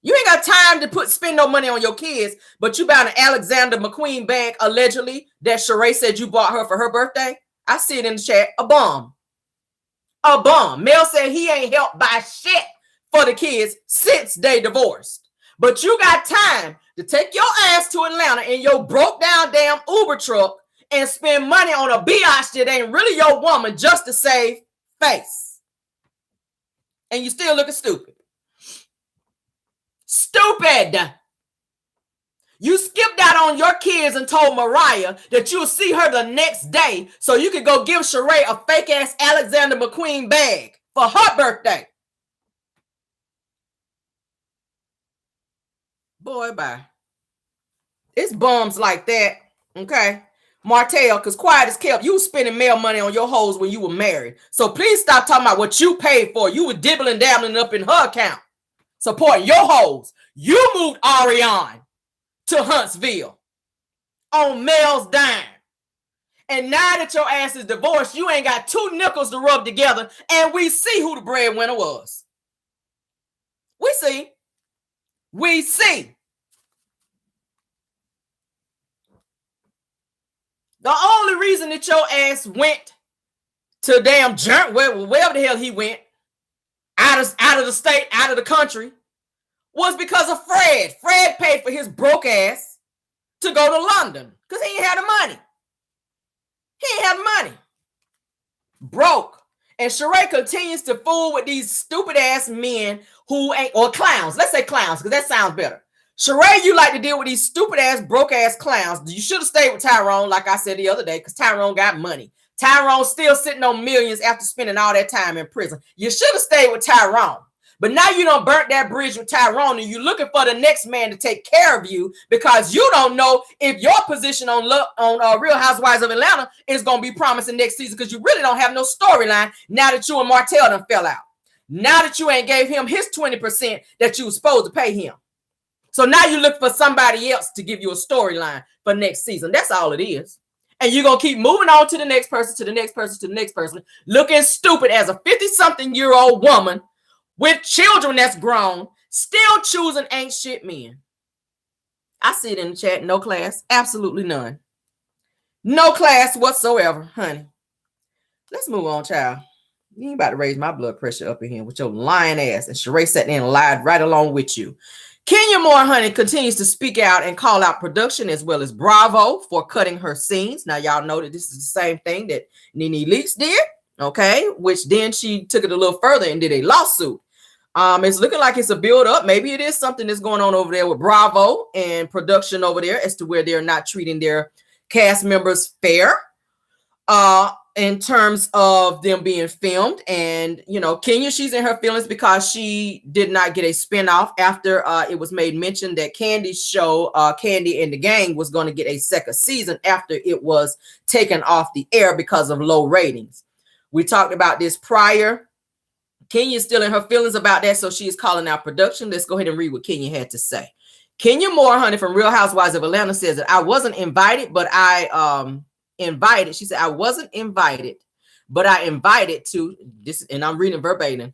You ain't got time to spend no money on your kids, but you bought an Alexander McQueen bag, allegedly, that Sheree said you bought her for her birthday. I see it in the chat. A bum. A bum. Mel said he ain't helped buy shit for the kids since they divorced. But you got time to take your ass to Atlanta in your broke down damn Uber truck and spend money on a biatch that ain't really your woman just to save face. And you still looking stupid. Stupid. You skipped out on your kids and told Mariah that you'll see her the next day so you could go give Sheree a fake ass Alexander McQueen bag for her birthday. Boy, bye. It's bums like that, okay? Martel, because quiet as kept, you was spending Mel money on your hoes when you were married. So please stop talking about what you paid for. You were dibbling dabbling up in her account, supporting your hoes. You moved Ariane to Huntsville on Mel's dime. And now that your ass is divorced, you ain't got 2 nickels to rub together, and we see who the breadwinner was. We see. We see. The only reason that your ass went to damn wherever the hell he went, out of the state, out of the country, was because of Fred. Fred paid for his broke ass to go to London because he ain't had the money. He ain't have money. Broke. And Sheree continues to fool with these stupid ass men who ain't, or clowns. Let's say clowns, because that sounds better. Sheree, you like to deal with these stupid ass, broke ass clowns. You should have stayed with Tyrone, like I said the other day, because Tyrone got money. Tyrone's still sitting on millions after spending all that time in prison. You should have stayed with Tyrone. But now you done burnt that bridge with Tyrone, and you're looking for the next man to take care of you because you don't know if your position on Real Housewives of Atlanta is going to be promising next season, because you really don't have no storyline now that you and Martel done fell out. Now that you ain't gave him his 20% that you was supposed to pay him. So now you look for somebody else to give you a storyline for next season. That's all it is. And you're going to keep moving on to the next person, to the next person, to the next person, looking stupid as a 50-something-year-old woman with children that's grown, still choosing ain't shit men. I see it in the chat. No class. Absolutely none. No class whatsoever, honey. Let's move on, child. You ain't about to raise my blood pressure up in here with your lying ass. And Sheree sat there and lied right along with you. Kenya Moore, honey, continues to speak out and call out production as well as Bravo for cutting her scenes. Now, y'all know that this is the same thing that Nene Leakes did, okay? Which then she took it a little further and did a lawsuit. It's looking like it's a build up. Maybe it is something that's going on over there with Bravo and production over there as to where they're not treating their cast members fair in terms of them being filmed. And, you know, Kenya, she's in her feelings because she did not get a spinoff after it was made mention that Candy's show, Candy and the Gang, was going to get a second season after it was taken off the air because of low ratings. We talked about this prior. Kenya's still in her feelings about that, so she is calling out production. Let's go ahead and read what Kenya had to say. Kenya Moore, honey, from Real Housewives of Atlanta says that I wasn't invited, but I invited. She said I wasn't invited, but I invited to this, and I'm reading verbatim,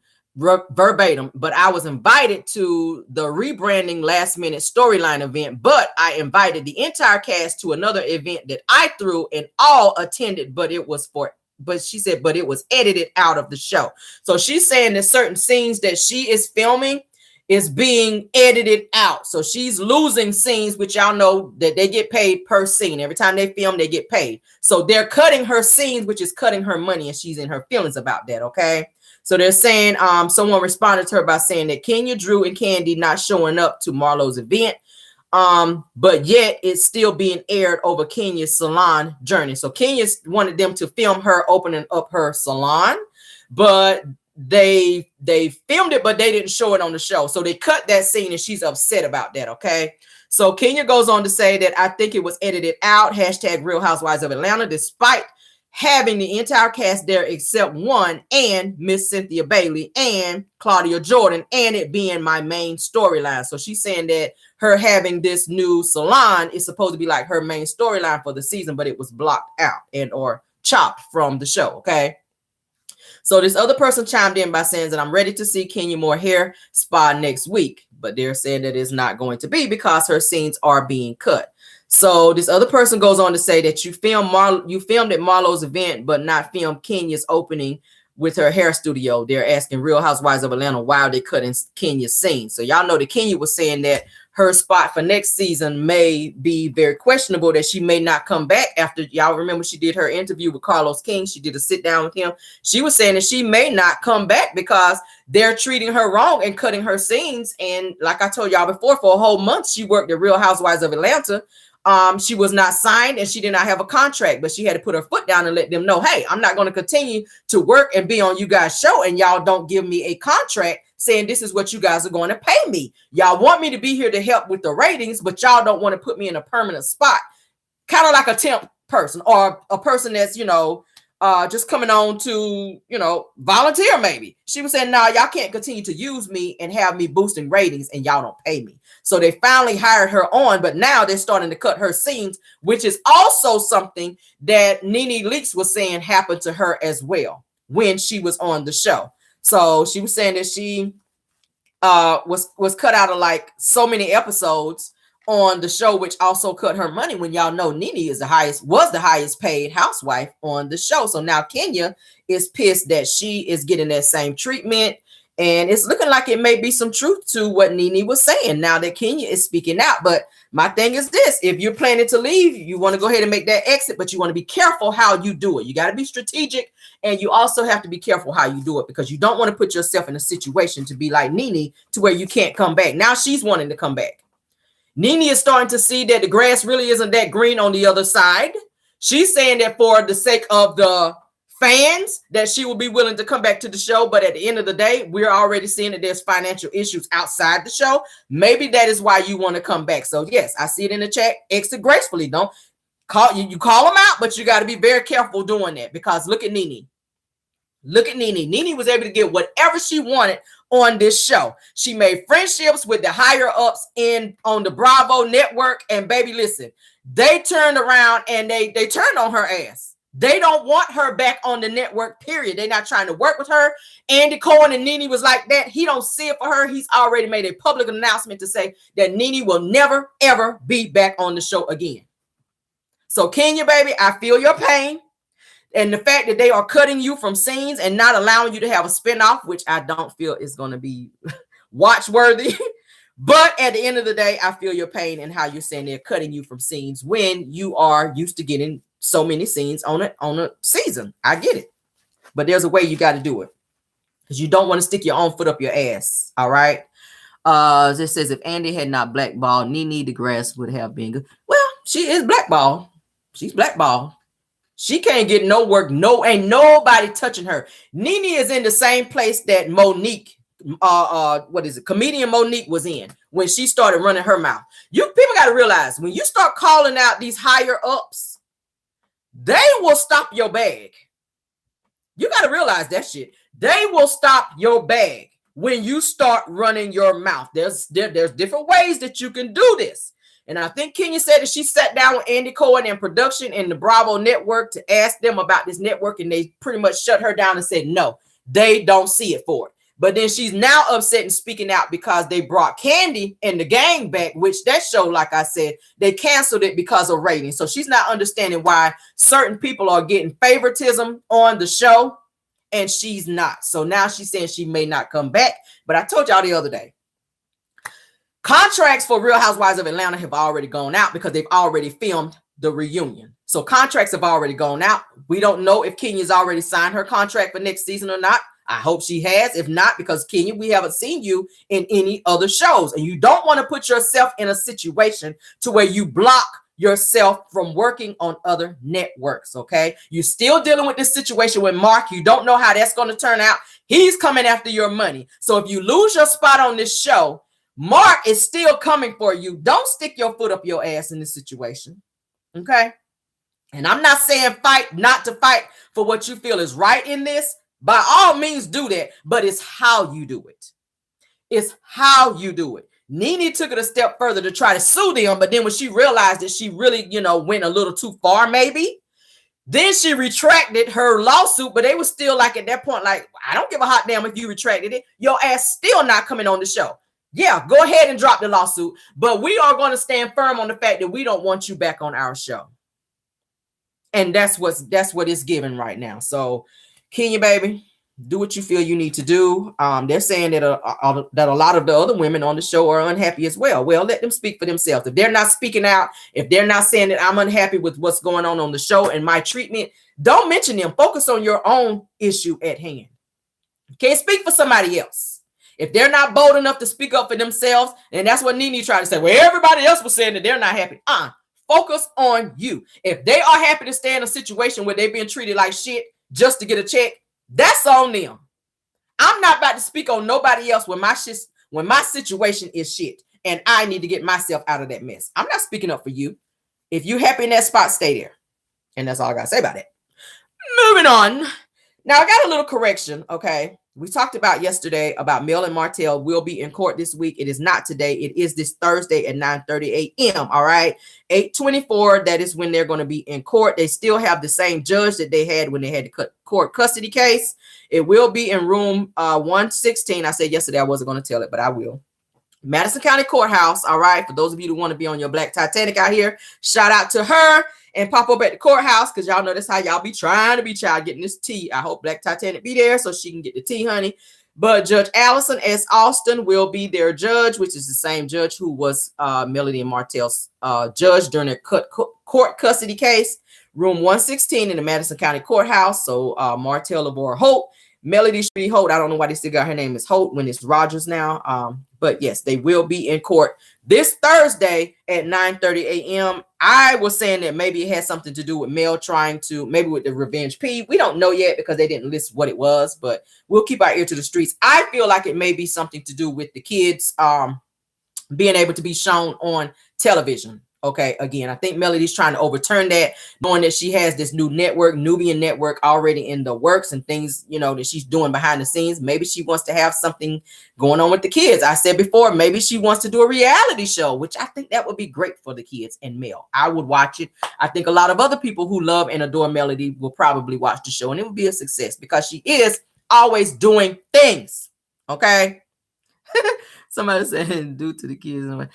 but I was invited to the rebranding last minute storyline event, but I invited the entire cast to another event that I threw and all attended, but she said, but it was edited out of the show. So she's saying that certain scenes that she is filming is being edited out. So she's losing scenes, which y'all know that they get paid per scene. Every time they film, they get paid. So they're cutting her scenes, which is cutting her money, and she's in her feelings about that, okay? So they're saying, someone responded to her by saying that Kenya, Drew, and Candy not showing up to Marlo's event. But yet it's still being aired over Kenya's salon journey. So Kenya wanted them to film her opening up her salon, but they filmed it, but they didn't show it on the show. So they cut that scene, and she's upset about that. Okay. So Kenya goes on to say that I think it was edited out. # Real Housewives of Atlanta, despite having the entire cast there except one, and Miss Cynthia Bailey and Claudia Jordan, and it being my main storyline. So she's saying that her having this new salon is supposed to be like her main storyline for the season, but it was blocked out and or chopped from the show. Okay. So this other person chimed in by saying that I'm ready to see Kenya Moore hair spa next week, but they're saying that it's not going to be because her scenes are being cut. So this other person goes on to say that you filmed at Marlo's event, but not filmed Kenya's opening with her hair studio. They're asking Real Housewives of Atlanta why are they cutting Kenya's scene. So y'all know that Kenya was saying that her spot for next season may be very questionable, that she may not come back after. Y'all remember she did her interview with Carlos King. She did a sit down with him. She was saying that she may not come back because they're treating her wrong and cutting her scenes. And like I told y'all before, for a whole month, she worked at Real Housewives of Atlanta. She was not signed and she did not have a contract, but she had to put her foot down and let them know, hey, I'm not going to continue to work and be on you guys' show, and y'all don't give me a contract saying this is what you guys are going to pay me. Y'all want me to be here to help with the ratings, but y'all don't want to put me in a permanent spot, kind of like a temp person or a person that's, just coming on to, volunteer maybe. She was saying, nah, y'all can't continue to use me and have me boosting ratings and y'all don't pay me. So they finally hired her on, but now they're starting to cut her scenes, which is also something that Nene Leakes was saying happened to her as well when she was on the show. So she was saying that she was cut out of like so many episodes on the show, which also cut her money, when y'all know Nene was the highest paid housewife on the show. So now Kenya is pissed that she is getting that same treatment. And it's looking like it may be some truth to what Nene was saying now that Kenya is speaking out. But My thing is this: if you're planning to leave, you want to go ahead and make that exit, but you want to be careful how you do it. You got to be strategic, and you also have to be careful how you do it, because you don't want to put yourself in a situation to be like Nene to where you can't come back. Now she's wanting to come back. Nene is starting to see that the grass really isn't that green on the other side. She's saying that for the sake of the fans that she will be willing to come back to the show, but at the end of the day, we're already seeing that there's financial issues outside the show. Maybe that is why you want to come back. So yes, I see it in the chat. Exit gracefully. Don't call you call them out, but you got to be very careful doing that, because look at Nene. Look at Nene. Nene was able to get whatever she wanted on this show. She made friendships with the higher ups on the Bravo network, and baby, listen, they turned around and they turned on her ass. They don't want her back on the network, period. They're not trying to work with her. Andy Cohen and Nene was like that. He don't see it for her. He's already made a public announcement to say that Nene will never, ever be back on the show again. So Kenya, baby, I feel your pain. And the fact that they are cutting you from scenes and not allowing you to have a spinoff, which I don't feel is going to be watch-worthy. But at the end of the day, I feel your pain and how you're saying they're cutting you from scenes when you are used to getting so many scenes on a season. I get it. But there's a way you got to do it, because you don't want to stick your own foot up your ass. All right. This says, if Andy had not blackballed Nene, the grass would have been good. Well, she is blackballed. She's blackballed. She can't get no work. No, ain't nobody touching her. Nene is in the same place that Monique, comedian Monique was in when she started running her mouth. You people got to realize, when you start calling out these higher ups, they will stop your bag. You got to realize that shit. They will stop your bag when you start running your mouth. There's different ways that you can do this. And I think Kenya said that she sat down with Andy Cohen and production and the Bravo network to ask them about this network, and they pretty much shut her down and said, no, they don't see it for it. But then she's now upset and speaking out because they brought Candy and the gang back, which that show, like I said, they canceled it because of ratings. So she's not understanding why certain people are getting favoritism on the show and she's not. So now she's saying she may not come back. But I told y'all the other day, contracts for Real Housewives of Atlanta have already gone out because they've already filmed the reunion. So contracts have already gone out. We don't know if Kenya's already signed her contract for next season or not. I hope she has. If not, because Kenya, we haven't seen you in any other shows. And you don't want to put yourself in a situation to where you block yourself from working on other networks, okay? You're still dealing with this situation with Mark. You don't know how that's going to turn out. He's coming after your money. So if you lose your spot on this show, Mark is still coming for you. Don't stick your foot up your ass in this situation, okay? And I'm not saying fight, not to fight for what you feel is right in this. By all means, do that, but it's how you do it. It's how you do it. Nene took it a step further to try to sue them, but then when she realized that she really, went a little too far, maybe, then she retracted her lawsuit, but they were still like at that point, like, I don't give a hot damn if you retracted it. Your ass still not coming on the show. Yeah, go ahead and drop the lawsuit, but we are going to stand firm on the fact that we don't want you back on our show. And that's what it's given right now. So Kenya, baby, do what you feel you need to do. They're saying that a lot of the other women on the show are unhappy as well. Well, let them speak for themselves. If they're not speaking out, if they're not saying that I'm unhappy with what's going on the show and my treatment, don't mention them. Focus on your own issue at hand. You can't speak for somebody else. If they're not bold enough to speak up for themselves, and that's what Nene tried to say, well, everybody else was saying that they're not happy. Focus on you. If they are happy to stay in a situation where they're being treated like shit just to get a check, that's on them. I'm not about to speak on nobody else when my situation is shit and I need to get myself out of that mess. I'm not speaking up for you. If you happy in that spot, stay there. And that's all I gotta say about it. Moving on. Now I got a little correction, okay? We talked about yesterday about Mel and Martel will be in court this week. It is not today. It is this Thursday at 9:30 a.m. All right. 8:24. That is when they're going to be in court. They still have the same judge that they had when they had the court custody case. It will be in room 116. I said yesterday I wasn't going to tell it, but I will. Madison County Courthouse. All right. For those of you who want to be on your Black Titanic out here, shout out to her and pop up at the courthouse, because y'all know that's how y'all be trying to be child getting this tea. I hope Black Titanic be there so she can get the tea, honey. But Judge Allison S. Austin will be their judge, which is the same judge who was Melody and Martel's judge during their court custody case. Room 116 in the Madison County Courthouse. So Martel Lavora Holt, Melody Street Holt. I don't know why they still got her name as Holt when it's Rogers now. But yes, they will be in court this Thursday at 9:30 a.m. I was saying that maybe it has something to do with Mel trying to, maybe with the revenge P. We don't know yet because they didn't list what it was, but we'll keep our ear to the streets. I feel like it may be something to do with the kids being able to be shown on television. Okay, again, I think Melody's trying to overturn that, knowing that she has this new network, Nubian network, already in the works and things, you know, that she's doing behind the scenes. Maybe she wants to have something going on with the kids. I said before, maybe she wants to do a reality show, which I think that would be great for the kids and Mel. I would watch it. I think a lot of other people who love and adore Melody will probably watch the show, and it would be a success because she is always doing things. Okay. Somebody said, due to the kids.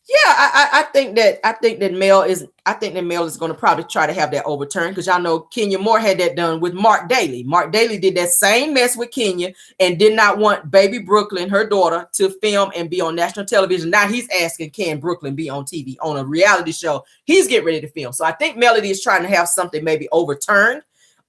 Yeah, I think that Mel is going to probably try to have that overturned because y'all know Kenya Moore had that done with Mark Daly. Mark Daly did that same mess with Kenya and did not want baby Brooklyn, her daughter, to film and be on national television. Now he's asking, can Brooklyn be on TV on a reality show? He's getting ready to film. So I think Melody is trying to have something maybe overturned.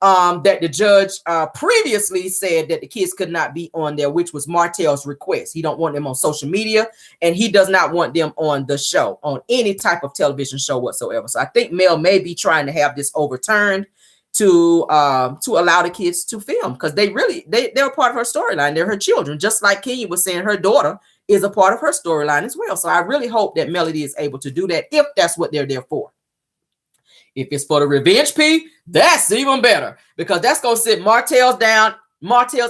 That the judge previously said that the kids could not be on there, which was Martel's request. He don't want them on social media, and he does not want them on the show, on any type of television show whatsoever. So I think Mel may be trying to have this overturned to allow the kids to film because they're a part of her storyline. They're her children, just like Kenya was saying. Her daughter is a part of her storyline as well. So I really hope that Melody is able to do that if that's what they're there for. If it's for the revenge P, that's even better because that's going to sit Martel's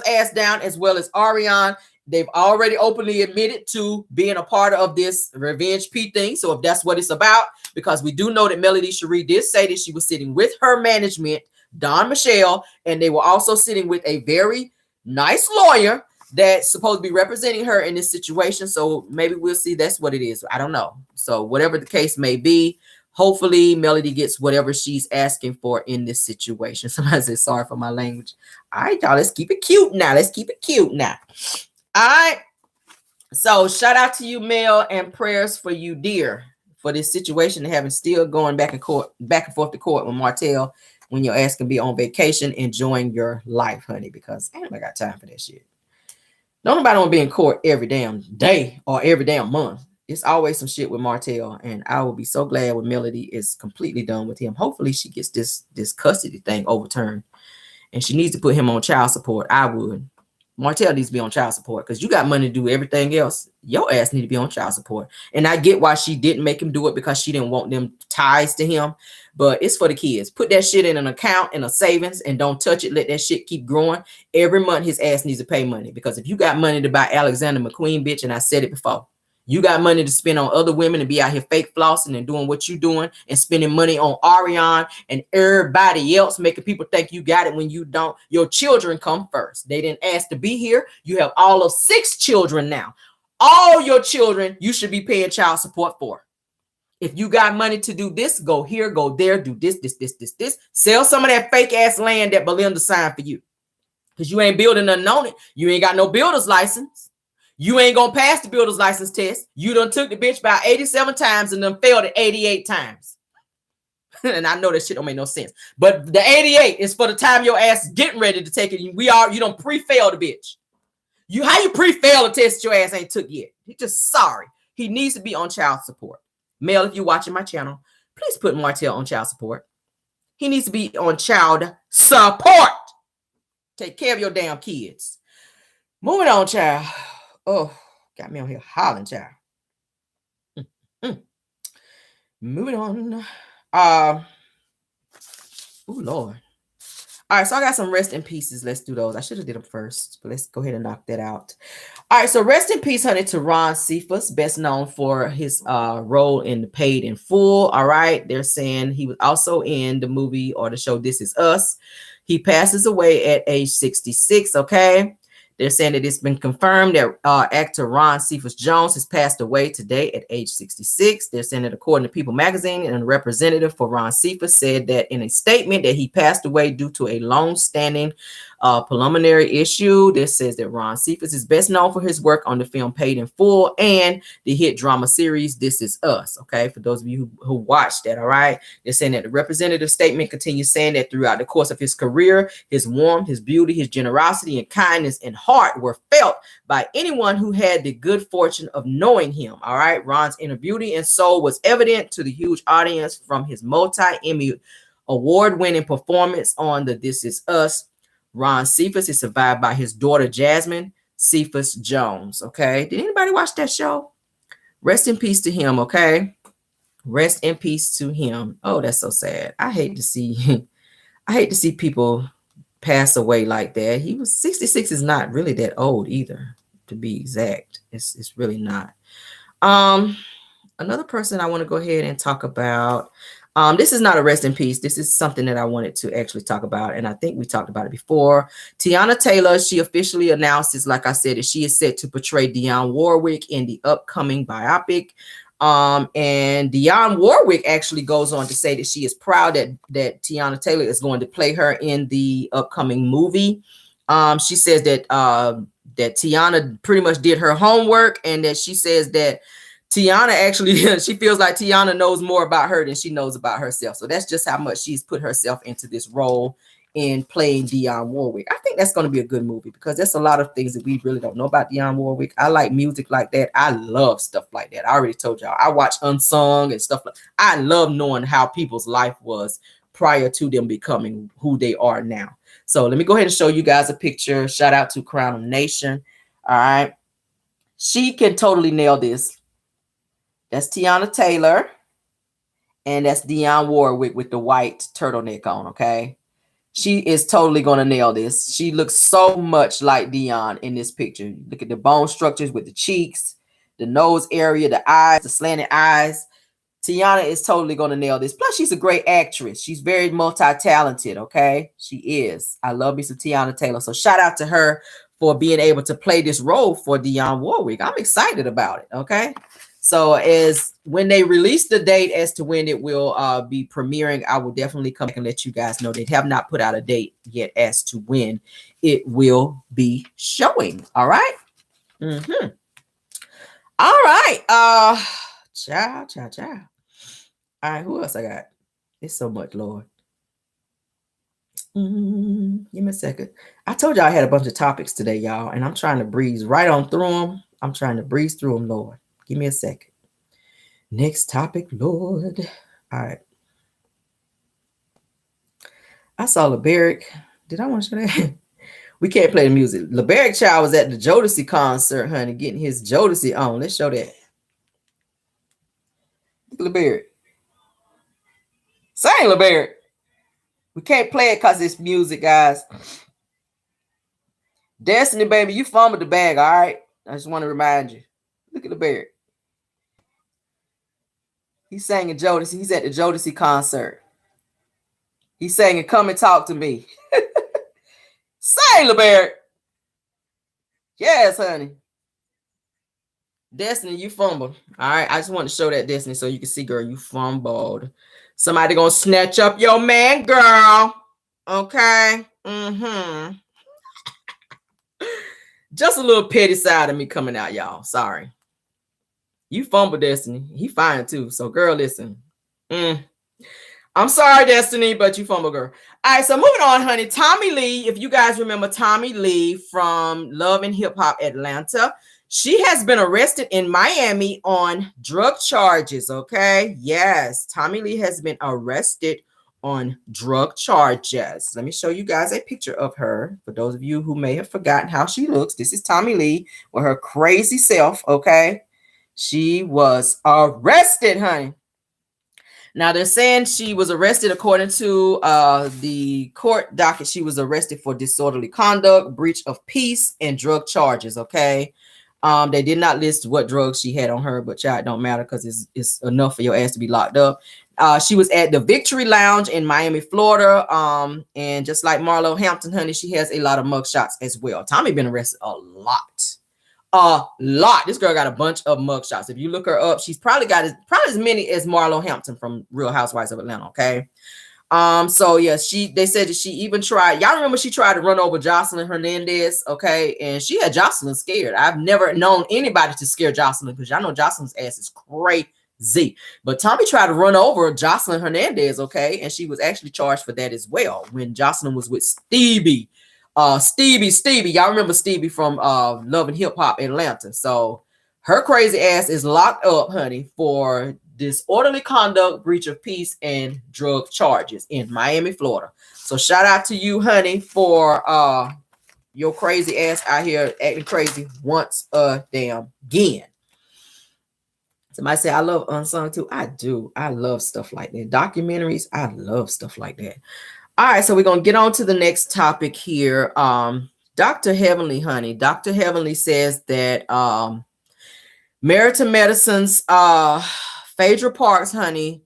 ass down as well as Ariane. They've already openly admitted to being a part of this revenge P thing. So if that's what it's about, because we do know that Melody Cherie did say that she was sitting with her management, Don Michelle, and they were also sitting with a very nice lawyer that's supposed to be representing her in this situation. So maybe we'll see that's what it is. I don't know. So whatever the case may be, hopefully Melody gets whatever she's asking for in this situation. Somebody said, sorry for my language. All right, y'all, let's keep it cute now. All right. So shout out to you, Mel, and prayers for you, dear, for this situation and having still going back and forth to court with Martel when your ass can be on vacation, enjoying your life, honey, because I ain't got time for that shit. Nobody want to be in court every damn day or every damn month. It's always some shit with Martel, and I will be so glad when Melody is completely done with him. Hopefully she gets this custody thing overturned, and she needs to put him on child support. I would. Martel needs to be on child support because you got money to do everything else. Your ass need to be on child support. And I get why she didn't make him do it because she didn't want them ties to him, but it's for the kids. Put that shit in an account, in a savings, and don't touch it. Let that shit keep growing. Every month his ass needs to pay money because if you got money to buy Alexander McQueen, bitch, and I said it before, you got money to spend on other women and be out here fake flossing and doing what you doing and spending money on Ariane and everybody else, making people think you got it when you don't. Your children come first. They didn't ask to be here. You have all of 6 children now. All your children you should be paying child support for. If you got money to do this, go here, go there, do this. Sell some of that fake ass land that Belinda signed for you. Because you ain't building nothing on it. You ain't got no builder's license. You ain't gonna pass the builder's license test. You done took the bitch about 87 times and then failed it 88 times. And I know that shit don't make no sense. But the 88 is for the time your ass is getting ready to take it. You don't pre-fail the bitch. How you pre-fail a test your ass ain't took yet? He just sorry. He needs to be on child support. Mel, if you're watching my channel, please put Martel on child support. He needs to be on child support. Take care of your damn kids. Moving on, child. Oh, got me on here hollering, child. Moving on. Oh, Lord. All right, so I got some rest in pieces. Let's do those. I should have did them first, but let's go ahead and knock that out. All right, so rest in peace, honey, to Ron Cephas, best known for his role in Paid in Full. All right, they're saying he was also in the movie or the show This Is Us. He passes away at age 66, okay? They're saying that it's been confirmed that actor Ron Cephas Jones has passed away today at age 66. They're saying that according to People magazine, and a representative for Ron Cephas said that in a statement that he passed away due to a long-standing Preliminary issue. This says that Ron Cephas is best known for his work on the film Paid in Full and the hit drama series This Is Us. Okay, for those of you who watched that, all right. They're saying that the representative statement continues saying that throughout the course of his career, his warmth, his beauty, his generosity, and kindness and heart were felt by anyone who had the good fortune of knowing him. All right, Ron's inner beauty and soul was evident to the huge audience from his multi-Emmy award-winning performance on the This Is Us. Ron Cephas is survived by his daughter Jasmine Cephas Jones. Okay, did anybody watch that show? Rest in peace to him. Okay, rest in peace to him. Oh, that's so sad. I hate to see people pass away like that. He was 66. Is not really that old either, to be exact. It's really not. Another person I want to go ahead and talk about. This is not a rest in peace. This is something that I wanted to actually talk about, and I think we talked about it before. Tiana Taylor, she officially announces, like I said, that she is set to portray Dionne Warwick in the upcoming biopic. And Dionne Warwick actually goes on to say that she is proud that Tiana Taylor is going to play her in the upcoming movie. She says that that Tiana pretty much did her homework, and that she says that Tiana actually, she feels like Tiana knows more about her than she knows about herself. So that's just how much she's put herself into this role in playing Dionne Warwick. I think that's going to be a good movie because there's a lot of things that we really don't know about Dionne Warwick. I like music like that. I love stuff like that. I already told y'all. I watch Unsung and stuff like that. I love knowing how people's life was prior to them becoming who they are now. So let me go ahead and show you guys a picture. Shout out to Crown Nation. All right. She can totally nail this. That's Tiana Taylor. And that's Dionne Warwick with the white turtleneck on, okay? She is totally going to nail this. She looks so much like Dionne in this picture. Look at the bone structures with the cheeks, the nose area, the eyes, the slanted eyes. Tiana is totally going to nail this. Plus, she's a great actress. She's very multi-talented, okay? She is. I love me some Tiana Taylor. So shout out to her for being able to play this role for Dionne Warwick. I'm excited about it, okay? So as when they release the date as to when it will be premiering, I will definitely come back and let you guys know. They have not put out a date yet as to when it will be showing. All right. Mm-hmm. All right. Ciao. All right. Who else I got? It's so much, Lord. Give me a second. I told y'all I had a bunch of topics today, y'all, and I'm trying to breeze right on through them. I'm trying to breeze through them, Lord. Give me a second. Next topic, Lord. All right. I saw LeBerick. Did I want to show that? We can't play the music. LeBerick Child was at the Jodeci concert, honey, getting his Jodeci on. Let's show that. LeBerick. Sing, LeBerick. We can't play it because it's music, guys. Destiny, baby, you fumbled the bag, all right? I just want to remind you. Look at LeBerick. He's singing Jodeci. He's at the Jodeci concert. He's singing, "Come and Talk to Me." Sing, LeBerick. Yes, honey. Destiny, you fumbled. All right. I just want to show that, Destiny, so you can see, girl, you fumbled. Somebody gonna snatch up your man, girl. Okay. Mm-hmm. Just a little petty side of me coming out, y'all. Sorry. You fumbled, Destiny. He fine too. So, girl, listen. I'm sorry, Destiny, but you fumbled, girl. All right, so moving on, honey. Tommy Lee, if you guys remember Tommy Lee from Love and Hip Hop Atlanta, she has been arrested in Miami on drug charges, okay? Yes, Tommy Lee has been arrested on drug charges. Let me show you guys a picture of her. For those of you who may have forgotten how she looks, this is Tommy Lee with her crazy self, okay? She was arrested, honey. Now, they're saying she was arrested according to the court docket. She was arrested for disorderly conduct, breach of peace, and drug charges, okay? They did not list what drugs she had on her, but y'all, it don't matter because it's enough for your ass to be locked up. She was at the Victory Lounge in Miami, Florida. And just like Marlo Hampton, honey, she has a lot of mugshots as well. Tommy been arrested a lot. This girl got a bunch of mugshots. If you look her up, she's probably got as many as Marlo Hampton from Real Housewives of Atlanta, okay? So yeah, they said that she even tried. Y'all remember she tried to run over Jocelyn Hernandez, okay? And she had Jocelyn scared. I've never known anybody to scare Jocelyn because y'all know Jocelyn's ass is crazy. But Tommy tried to run over Jocelyn Hernandez, okay? And she was actually charged for that as well when Jocelyn was with Stevie. Stevie. Y'all remember Stevie from Love and Hip Hop Atlanta. So her crazy ass is locked up, honey, for disorderly conduct, breach of peace, and drug charges in Miami, Florida. So shout out to you, honey, for your crazy ass out here acting crazy once a damn again. Somebody say, I love Unsung too. I do. I love stuff like that. Documentaries, I love stuff like that. All right, so we're going to get on to the next topic here. Dr. Heavenly, honey. Dr. Heavenly says that Married to Medicine's Phaedra Parks, honey,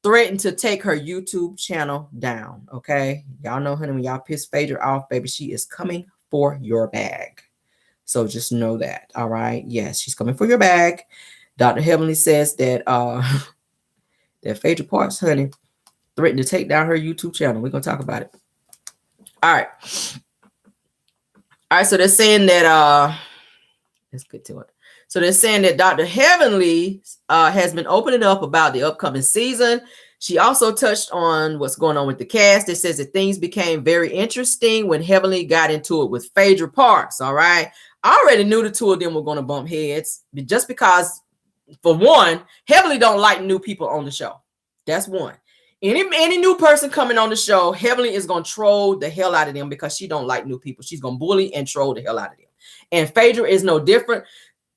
threatened to take her YouTube channel down. Okay, y'all know, honey, when y'all piss Phaedra off, baby, she is coming for your bag. So just know that. All right, yes, she's coming for your bag. Dr. Heavenly says that that Phaedra Parks, honey, threatened to take down her YouTube channel. We're gonna talk about it. All right. So they're saying that let's get to it. So they're saying that Dr. Heavenly has been opening up about the upcoming season. She also touched on what's going on with the cast. It says that things became very interesting when Heavenly got into it with Phaedra Parks. All right. I already knew the two of them were going to bump heads just because, for one, Heavenly don't like new people on the show. That's one. Any new person coming on the show, Heavenly is going to troll the hell out of them because she don't like new people. She's going to bully and troll the hell out of them. And Phaedra is no different.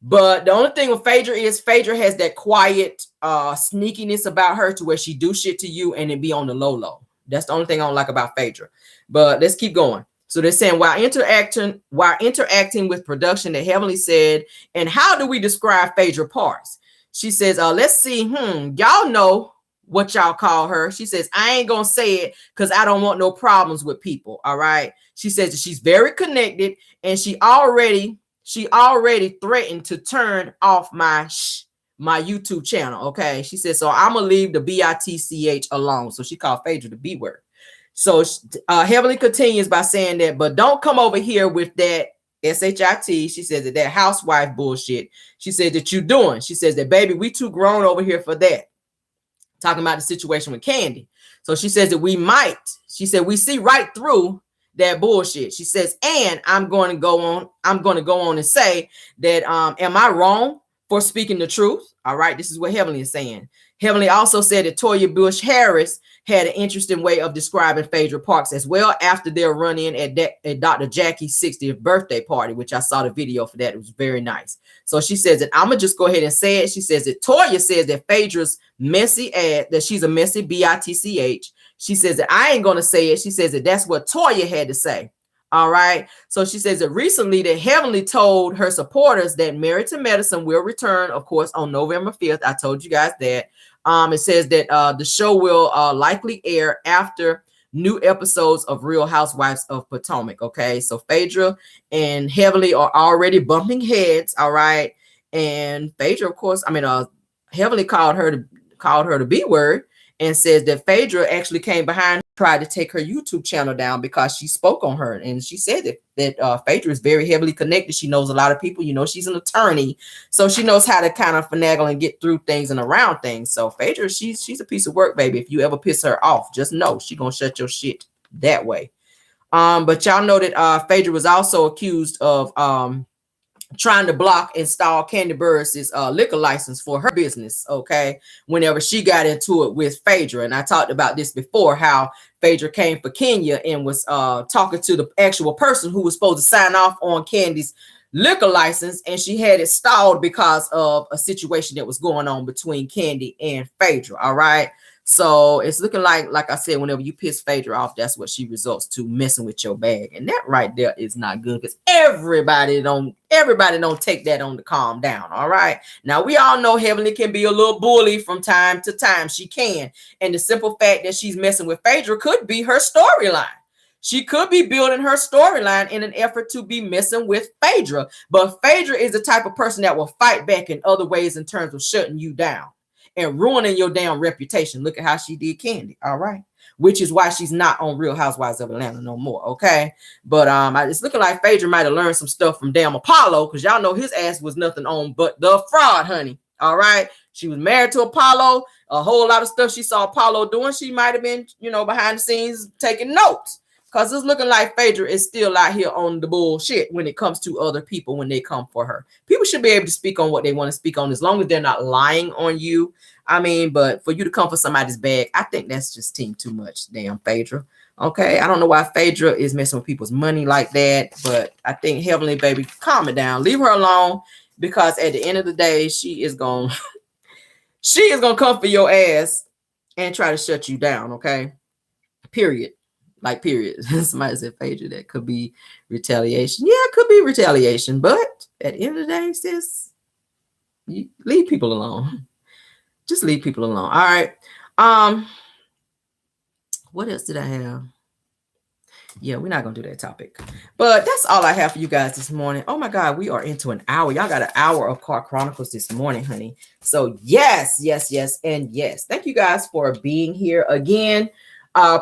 But the only thing with Phaedra is Phaedra has that quiet sneakiness about her to where she do shit to you and it be on the low. That's the only thing I don't like about Phaedra. But let's keep going. So they're saying while interacting with production, that Heavenly said, and how do we describe Phaedra Parks? She says, let's see, y'all know what y'all call her. She says, I ain't gonna say it because I don't want no problems with people. All right. She says that she's very connected and she already threatened to turn off my YouTube channel. Okay. She said, so I'm gonna leave the BITCH alone. So she called Phaedra the B word. So Heavenly continues by saying that, but don't come over here with that SHIT. She says that housewife bullshit. She said that you doing. She says that, baby, we too grown over here for that. Talking about the situation with Candy. So she says that she said, we see right through that bullshit. She says, and I'm going to go on and say that, am I wrong for speaking the truth? All right. This is what Heavenly is saying. Heavenly also said that Toya Bush Harris had an interesting way of describing Phaedra Parks as well after their run-in at Dr. Jackie's 60th birthday party, which I saw the video for that. It was very nice. So she says that I'm going to just go ahead and say it. She says that Toya says that Phaedra's messy ass, that she's a messy BITCH. She says that I ain't going to say it. She says that that's what Toya had to say. All right. So she says that recently that Heavenly told her supporters that Married to Medicine will return, of course, on November 5th. I told you guys that. It says that the show will likely air after new episodes of Real Housewives of Potomac. Okay. So Phaedra and Heavenly are already bumping heads. All right. And Phaedra, of course, Heavenly called her the B word and says that Phaedra actually came behind, tried to take her YouTube channel down because she spoke on her. And she said that Phaedra is very heavily connected. She knows a lot of people. You know, she's an attorney. So she knows how to kind of finagle and get through things and around things. So Phaedra, she's a piece of work, baby. If you ever piss her off, just know she gonna shut your shit that way. But y'all know that Phaedra was also accused of trying to block and stall Candy Burris' liquor license for her business, okay, whenever she got into it with Phaedra. And I talked about this before, how Phaedra came for Kenya and was talking to the actual person who was supposed to sign off on Candy's liquor license, and she had it stalled because of a situation that was going on between Candy and Phaedra, all right? So it's looking like I said, whenever you piss Phaedra off, that's what she results to, messing with your bag. And that right there is not good because everybody don't take that on to calm down. All right. Now we all know Heavenly can be a little bully from time to time. She can. And the simple fact that she's messing with Phaedra could be her storyline. She could be building her storyline in an effort to be messing with Phaedra. But Phaedra is the type of person that will fight back in other ways in terms of shutting you down and ruining your damn reputation. Look at how she did Candy. All right. which is why she's not on Real Housewives of Atlanta no more. Okay. But it's looking like Phaedra might have learned some stuff from damn Apollo, because y'all know his ass was nothing on but the fraud, honey. All right. She was married to Apollo. A whole lot of stuff she saw Apollo doing, she might have been, behind the scenes taking notes. Because it's looking like Phaedra is still out here on the bullshit when it comes to other people when they come for her. People should be able to speak on what they want to speak on as long as they're not lying on you. I mean, but for you to come for somebody's bag, I think that's just team too much, damn Phaedra. Okay, I don't know why Phaedra is messing with people's money like that, but I think Heavenly Baby, calm it down. Leave her alone, because at the end of the day, she is going to come for your ass and try to shut you down, okay? Period. Like, period. Somebody said, Phaedra, that could be retaliation. Yeah, it could be retaliation. But at the end of the day, sis, you leave people alone. Just leave people alone. All right. What else did I have? Yeah, we're not going to do that topic. But that's all I have for you guys this morning. Oh, my God. We are into an hour. Y'all got an hour of Car Chronicles this morning, honey. So, yes, and yes. Thank you guys for being here again.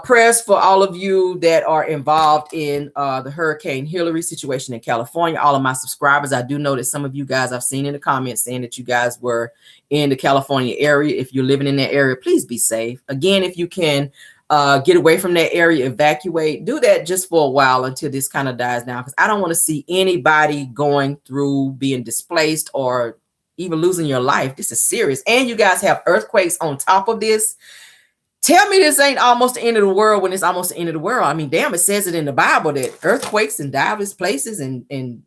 Prayers for all of you that are involved in the Hurricane Hillary situation in California. All of my subscribers, I do know that some of you guys I've seen in the comments saying that you guys were in the California area. If you're living in that area, please be safe. Again, if you can get away from that area, evacuate, do that just for a while until this kind of dies down, because I don't want to see anybody going through being displaced or even losing your life. This is serious. And you guys have earthquakes on top of this. Tell me this ain't almost the end of the world when it's almost the end of the world. I mean, damn, it says it in the Bible that earthquakes in diverse places and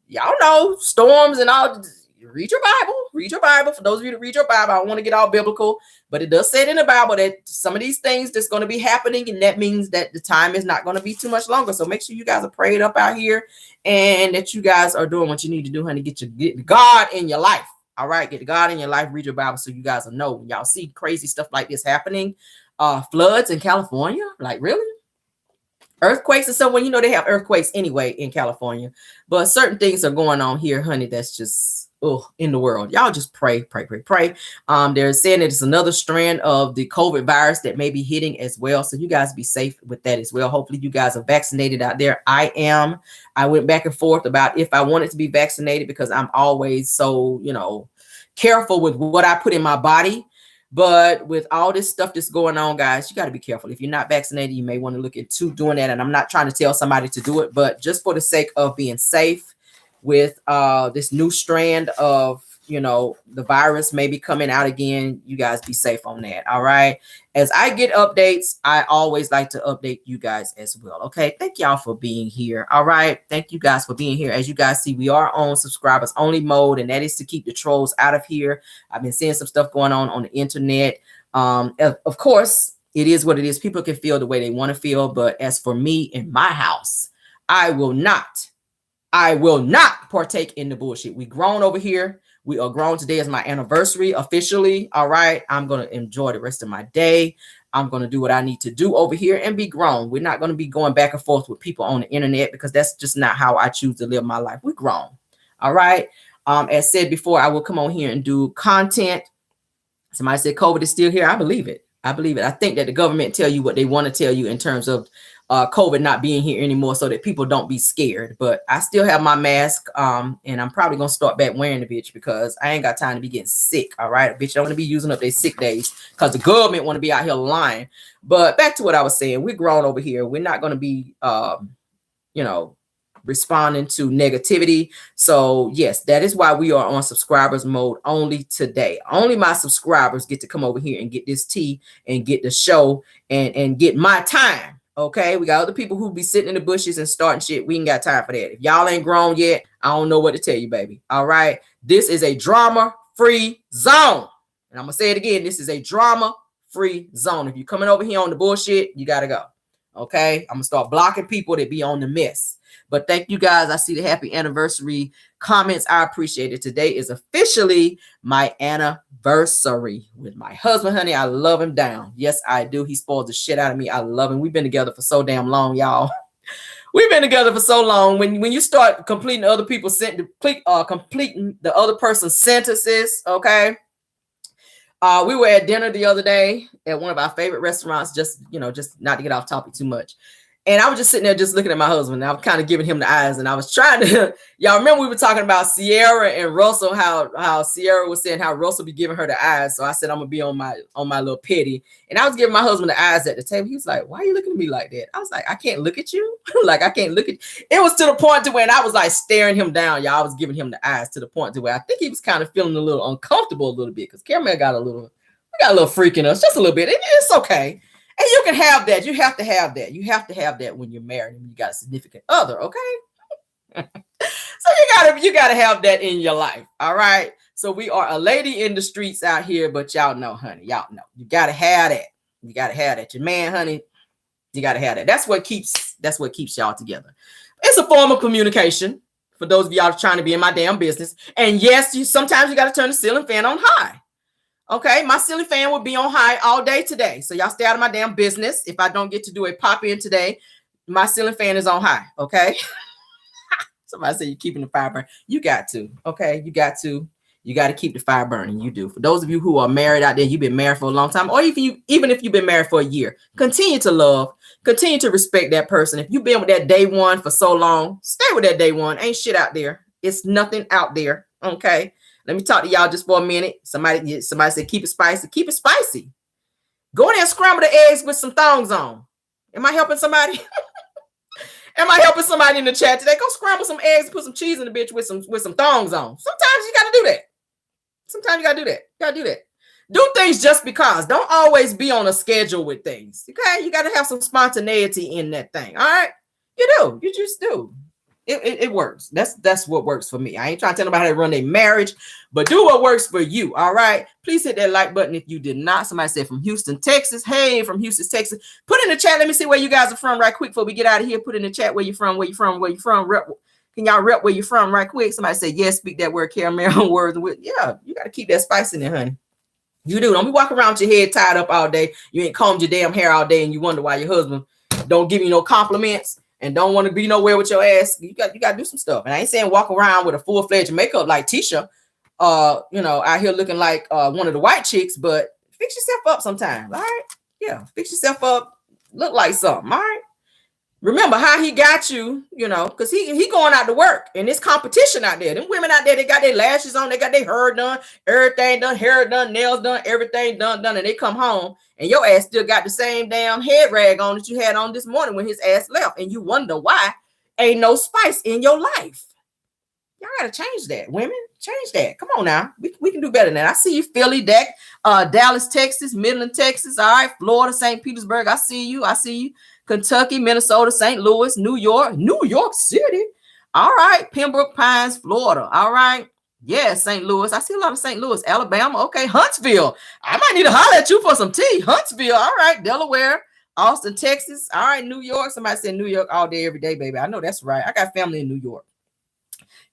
y'all know storms and all. Read your Bible. Read your Bible. For those of you that read your Bible, I don't want to get all biblical, but it does say it in the Bible that some of these things that's going to be happening, and that means that the time is not going to be too much longer. So make sure you guys are prayed up out here and that you guys are doing what you need to do, honey. Get God in your life. All right, get God in your life. Read your Bible so you guys will know when y'all see crazy stuff like this happening. Floods in California, like really? Earthquakes and so when they have earthquakes anyway in California, but certain things are going on here, honey. That's just in the world. Y'all just pray. They're saying that it's another strand of the COVID virus that may be hitting as well. So you guys be safe with that as well. Hopefully you guys are vaccinated out there. I am. I went back and forth about if I wanted to be vaccinated because I'm always so, careful with what I put in my body. But with all this stuff that's going on, guys, you got to be careful. If you're not vaccinated, you may want to look into doing that. And I'm not trying to tell somebody to do it, but just for the sake of being safe with this new strand of, the virus may be coming out again, you guys be safe on that. All right. As I get updates, I always like to update you guys as well. Okay. Thank y'all for being here. All right. Thank you guys for being here. As you guys see, we are on subscribers only mode, and that is to keep the trolls out of here. I've been seeing some stuff going on the internet. Of course, it is what it is. People can feel the way they want to feel. But as for me in my house, I will not partake in the bullshit. We grown over here. We are grown. Today is my anniversary officially. All right. I'm going to enjoy the rest of my day. I'm going to do what I need to do over here and be grown. We're not going to be going back and forth with people on the internet because that's just not how I choose to live my life. We're grown. All right. As said before, I will come on here and do content. Somebody said COVID is still here. I believe it. I think that the government tell you what they want to tell you in terms of COVID not being here anymore so that people don't be scared. But I still have my mask and I'm probably going to start back wearing the bitch because I ain't got time to be getting sick. All right. Bitch, I want to be using up their sick days because the government want to be out here lying. But back to what I was saying, we're grown over here. We're not going to be, responding to negativity. So yes, that is why we are on subscribers mode only today. Only my subscribers get to come over here and get this tea and get the show and get my time. Okay, we got other people who be sitting in the bushes and starting shit. We ain't got time for that. If y'all ain't grown yet, I don't know what to tell you, baby. All right, this is a drama-free zone. And I'm gonna say it again. This is a drama-free zone. If you're coming over here on the bullshit, you gotta go. Okay, I'm gonna start blocking people that be on the mess. But thank you guys. I see the happy anniversary comments. I appreciate it. Today is officially my anniversary with my husband, honey. I love him down. Yes, I do. He spoiled the shit out of me. I love him. We've been together for so damn long, y'all. We've been together for so long. When you start completing other people's completing the other person's sentences, okay? We were at dinner the other day at one of our favorite restaurants, just not to get off topic too much. And I was just sitting there just looking at my husband. And I was kind of giving him the eyes, and I was trying to, y'all remember we were talking about Sierra and Russell, how Sierra was saying how Russell be giving her the eyes. So I said, I'm gonna be on my little petty. And I was giving my husband the eyes at the table. He was like, why are you looking at me like that? I was like, I can't look at you. Like, I can't look at you. It was to the point to when I was like staring him down. Y'all, I was giving him the eyes to the point to where I think he was kind of feeling a little uncomfortable a little bit, because Caramel got a little freak in us, just a little bit. It's okay. And you can have that. You have to have that. You have to have that when you're married and you got a significant other, okay? So you gotta have that in your life. All right. So we are a lady in the streets out here, but y'all know, honey, y'all know. You gotta have that. You gotta have that. Your man, honey, you gotta have that. That's what keeps y'all together. It's a form of communication for those of y'all trying to be in my damn business. And yes, sometimes you gotta turn the ceiling fan on high. Okay, my ceiling fan will be on high all day today. So y'all stay out of my damn business. If I don't get to do a pop in today, my ceiling fan is on high. Okay. Somebody say you're keeping the fire burning. You got to. Okay, you got to keep the fire burning. You do. For those of you who are married out there, you've been married for a long time, or even if you've been married for a year, continue to love, continue to respect that person. If you've been with that day one for so long, stay with that day one. Ain't shit out there. It's nothing out there. Okay. Let me talk to y'all just for a minute. Somebody said, keep it spicy. Keep it spicy. Go in there and scramble the eggs with some thongs on. Am I helping somebody? Am I helping somebody in the chat today? Go scramble some eggs and put some cheese in the bitch with some thongs on. Sometimes you got to do that. Sometimes you got to do that. You got to do that. Do things just because. Don't always be on a schedule with things. Okay? You got to have some spontaneity in that thing. All right? You do. You just do. It works. That's what works for me. I ain't trying to tell nobody how to run their marriage, but do what works for you. All right. Please hit that like button if you did not. Somebody said from Houston, Texas. Hey, from Houston, Texas. Put in the chat. Let me see where you guys are from right quick before we get out of here. Put in the chat where you're from, where you're from, where you're from. Can y'all rep where you're from right quick? Somebody said, yes, speak that word, caramel words. Yeah, you got to keep that spice in there, honey. You do. Don't be walking around with your head tied up all day. You ain't combed your damn hair all day and you wonder why your husband don't give you no compliments and don't want to be nowhere with your ass. You got to do some stuff. And I ain't saying walk around with a full-fledged makeup like Tisha, out here looking like one of the white chicks, but fix yourself up sometimes. All right. Yeah. Fix yourself up. Look like something. All right. Remember how he got you, because he going out to work and there's competition out there. Them women out there, they got their lashes on, they got their hair done, everything done, hair done, nails done, everything done, and they come home and your ass still got the same damn head rag on that you had on this morning when his ass left. And you wonder why ain't no spice in your life. Y'all got to change that. Women, change that. Come on now. We can do better than that. I see you, Philly, Dallas, Texas, Midland, Texas. All right. Florida, St. Petersburg. I see you. Kentucky, Minnesota, St. Louis, New York City. All right. Pembroke Pines, Florida. All right. Yeah, St. Louis. I see a lot of St. Louis, Alabama. Okay. Huntsville. I might need to holler at you for some tea. Huntsville. All right. Delaware, Austin, Texas. All right. New York. Somebody said New York all day, every day, baby. I know that's right. I got family in New York.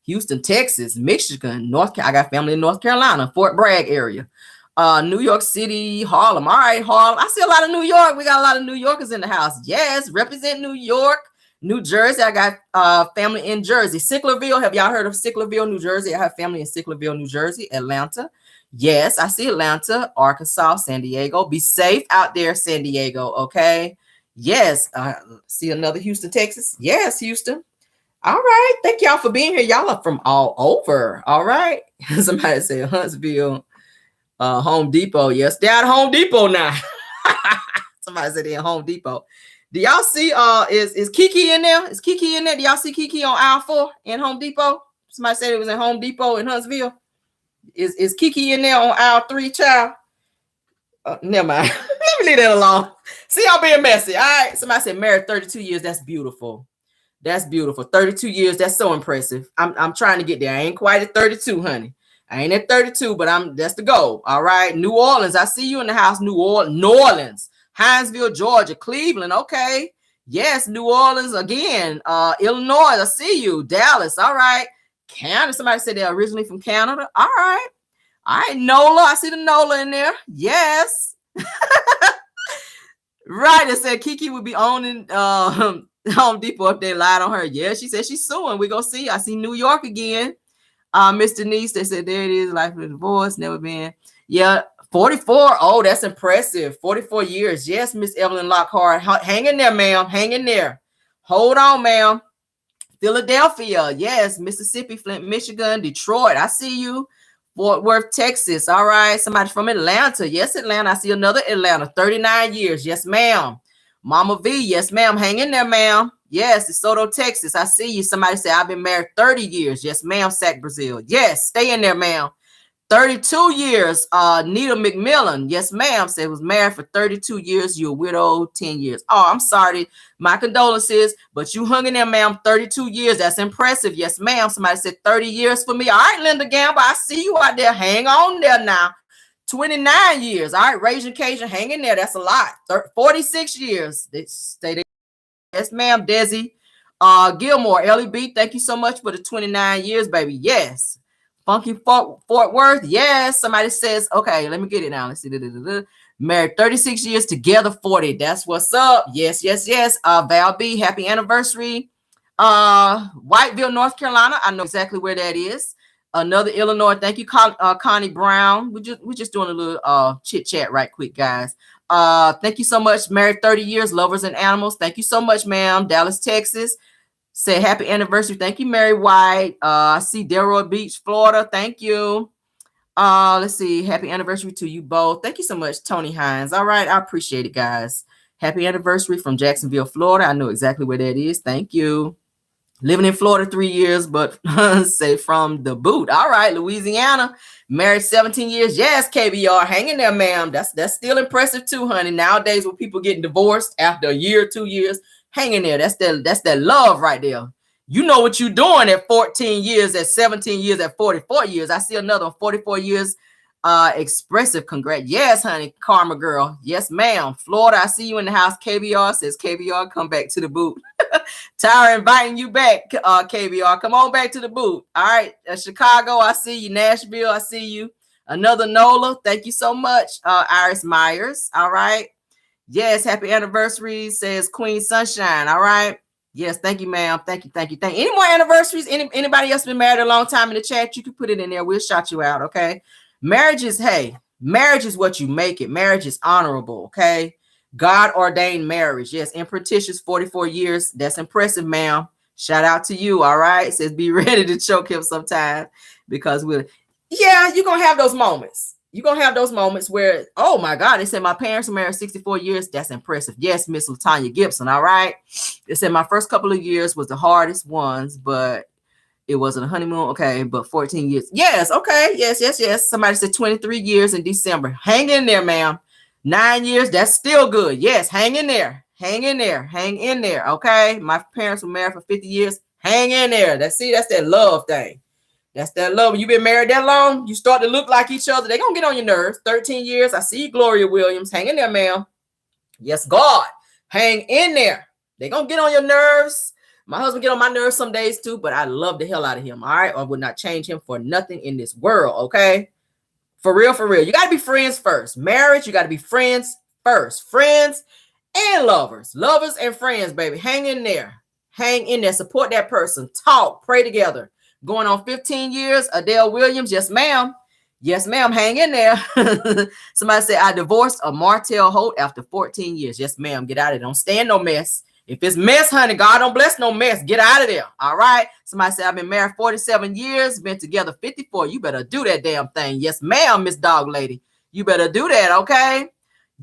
Houston, Texas, Michigan, I got family in North Carolina, Fort Bragg area. New York City, Harlem. All right, Harlem. I see a lot of New York. We got a lot of New Yorkers in the house. Yes, represent New York. New Jersey. I got family in Jersey. Sicklerville. Have y'all heard of Sicklerville, New Jersey? I have family in Sicklerville, New Jersey. Atlanta. Yes, I see Atlanta, Arkansas, San Diego. Be safe out there, San Diego. Okay. Yes. See another Houston, Texas. Yes, Houston. All right. Thank y'all for being here. Y'all are from all over. All right. Somebody said Huntsville, Home Depot. Yes, they're at Home Depot now. Somebody said they're in Home Depot. Do y'all see is Kiki in there? Is Kiki in there? Do y'all see Kiki on aisle 4 in Home Depot? Somebody said it was in Home Depot in Huntsville. Is Kiki in there on aisle 3, child? Never mind. Let me leave that alone. See y'all being messy. All right. Somebody said married 32 years. That's beautiful. That's beautiful. 32 years. That's so impressive. I'm trying to get there. I ain't quite at 32, honey. I ain't at 32, but that's the goal. All right. New Orleans. I see you in the house. New Orleans, Hinesville, Georgia, Cleveland. Okay. Yes. New Orleans again. Illinois. I see you. Dallas. All right. Canada. Somebody said they're originally from Canada. All right. All right. NOLA. I see the NOLA in there. Yes. Right. It said Kiki would be owning Home Depot if they lied on her. Yeah, she said she's suing. We're gonna see. I see New York again. Miss Denise, they said there it is, life of the divorce, never been. Yeah, 44. Oh, that's impressive. 44 years. Yes, Miss Evelyn Lockhart. Hang in there, ma'am. Hang in there. Hold on, ma'am. Philadelphia. Yes. Mississippi, Flint, Michigan, Detroit. I see you. Fort Worth, Texas. All right. Somebody from Atlanta. Yes, Atlanta. I see another Atlanta. 39 years. Yes, ma'am. Mama V. Yes, ma'am. Hang in there, ma'am. Yes, DeSoto, Texas. I see you. Somebody said, I've been married 30 years. Yes, ma'am. Sac, Brazil. Yes. Stay in there, ma'am. 32 years, Nita McMillan. Yes, ma'am. Said was married for 32 years. You're a widow, 10 years. Oh, I'm sorry. My condolences, but you hung in there, ma'am. 32 years. That's impressive. Yes, ma'am. Somebody said 30 years for me. All right, Linda Gamble. I see you out there. Hang on there now. 29 years. All right, Raging Cajun. Hang in there. That's a lot. 46 years. They stay there. Yes, ma'am. Desi Gilmore, LEB. Thank you so much for the 29 years, baby. Yes. Funky Fort Worth. Yes. Somebody says, okay, let me get it now. Let's see. Married 36 years, together 40. That's what's up. Yes, yes, yes. Val B, happy anniversary. Whiteville, North Carolina. I know exactly where that is. Another Illinois. Thank you, Connie Brown. We're just doing a little chit chat right quick, guys. Thank you so much. Married 30 years, lovers and animals. Thank you so much, ma'am. Dallas, Texas. Say happy anniversary. Thank you, Mary White. I see Delroy Beach, Florida. Thank you. Let's see. Happy anniversary to you both. Thank you so much, Tony Hines. All right. I appreciate it, guys. Happy anniversary from Jacksonville, Florida. I know exactly where that is. Thank you. Living in Florida 3 years, but say from the boot. All right. Louisiana. Married 17 years. Yes, KBR. Hanging there, ma'am. That's still impressive too, honey. Nowadays with people getting divorced after a year, 2 years. Hang in there. That's that love right there. You know what you're doing at 14 years, at 17 years, at 44 years. I see another 44 years. Expressive. Congrats. Yes, honey. Karma girl. Yes, ma'am. Florida. I see you in the house. KBR says KBR, come back to the boot. Tyra inviting you back. KBR, come on back to the boot. All right. Chicago. I see you. Nashville. I see you. Another Nola. Thank you so much. Iris Myers. All right. Yes, happy anniversary, says Queen Sunshine. All right. Yes, thank you, ma'am. Thank you. Any more anniversaries? Anybody else been married a long time in the chat? You can put it in there. We'll shout you out, okay? Marriage is what you make it. Marriage is honorable, okay? God ordained marriage. Yes, Emperor Titius, 44 years. That's impressive, ma'am. Shout out to you, all right? It says be ready to choke him sometime because you're going to have those moments. You're going to have those moments where, oh my God, they said my parents were married 64 years. That's impressive. Yes, Miss LaTanya Gibson. All right. They said my first couple of years was the hardest ones, but it wasn't a honeymoon. Okay. But 14 years. Yes. Okay. Yes. Somebody said 23 years in December. Hang in there, ma'am. 9 years. That's still good. Yes. Hang in there. Okay. My parents were married for 50 years. Hang in there. That's that love thing. That's that love. When you've been married that long, you start to look like each other. They're going to get on your nerves. 13 years. I see you, Gloria Williams. Hang in there, ma'am. Yes, God. Hang in there. They're going to get on your nerves. My husband get on my nerves some days too, but I love the hell out of him. All right. I would not change him for nothing in this world. Okay. For real. You got to be friends first. Marriage, you got to be friends first. Friends and lovers. Lovers and friends, baby. Hang in there. Support that person. Talk. Pray together. Going on 15 years, Adele Williams. Yes, ma'am. Hang in there. Somebody said, I divorced a Martel Holt after 14 years. Yes, ma'am. Get out of there. Don't stand no mess. If it's mess, honey, God don't bless no mess. Get out of there. All right. Somebody said, I've been married 47 years, been together 54. You better do that damn thing. Yes, ma'am, Miss Dog Lady. You better do that, okay?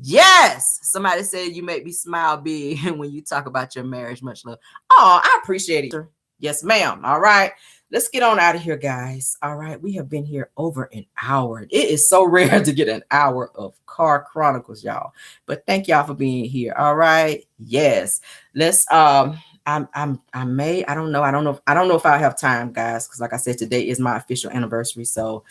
Yes. Somebody said, you make me smile big when you talk about your marriage. Much love. Oh, I appreciate it. Yes, ma'am. All right. Let's get on out of here, guys. All right. We have been here over an hour. It is so rare to get an hour of Car Chronicles, y'all. But thank y'all for being here. All right. Yes. Let's I don't know if I have time, guys, because like I said, today is my official anniversary. So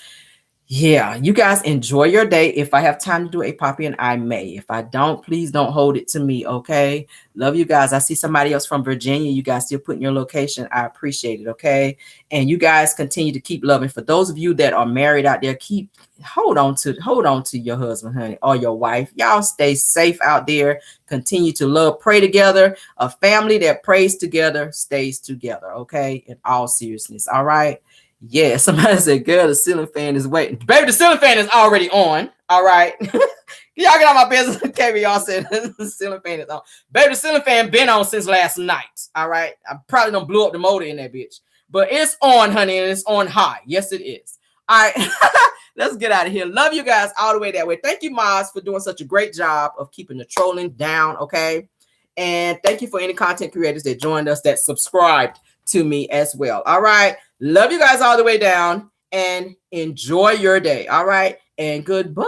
yeah, you guys enjoy your day. If I have time to do a pop-in, I may. If I don't, please don't hold it to me, okay? Love you guys. I see somebody else from Virginia. You guys still putting your location. I appreciate it, okay? And you guys continue to keep loving. For those of you that are married out there, hold on to your husband, honey, or your wife. Y'all stay safe out there. Continue to love. Pray together. A family that prays together stays together, okay? In all seriousness, all right? Yeah, somebody said, girl, the ceiling fan is waiting. Baby, the ceiling fan is already on. All right. Y'all get on my business. KB, y'all said the ceiling fan is on. Baby, the ceiling fan been on since last night. All right. I probably done blew up the motor in that bitch. But it's on, honey, and it's on high. Yes, it is. All right. Let's get out of here. Love you guys all the way that way. Thank you, Maz, for doing such a great job of keeping the trolling down, okay? And thank you for any content creators that joined us, that subscribed to me as well. All right. Love you guys all the way down, and enjoy your day. All right. And goodbye.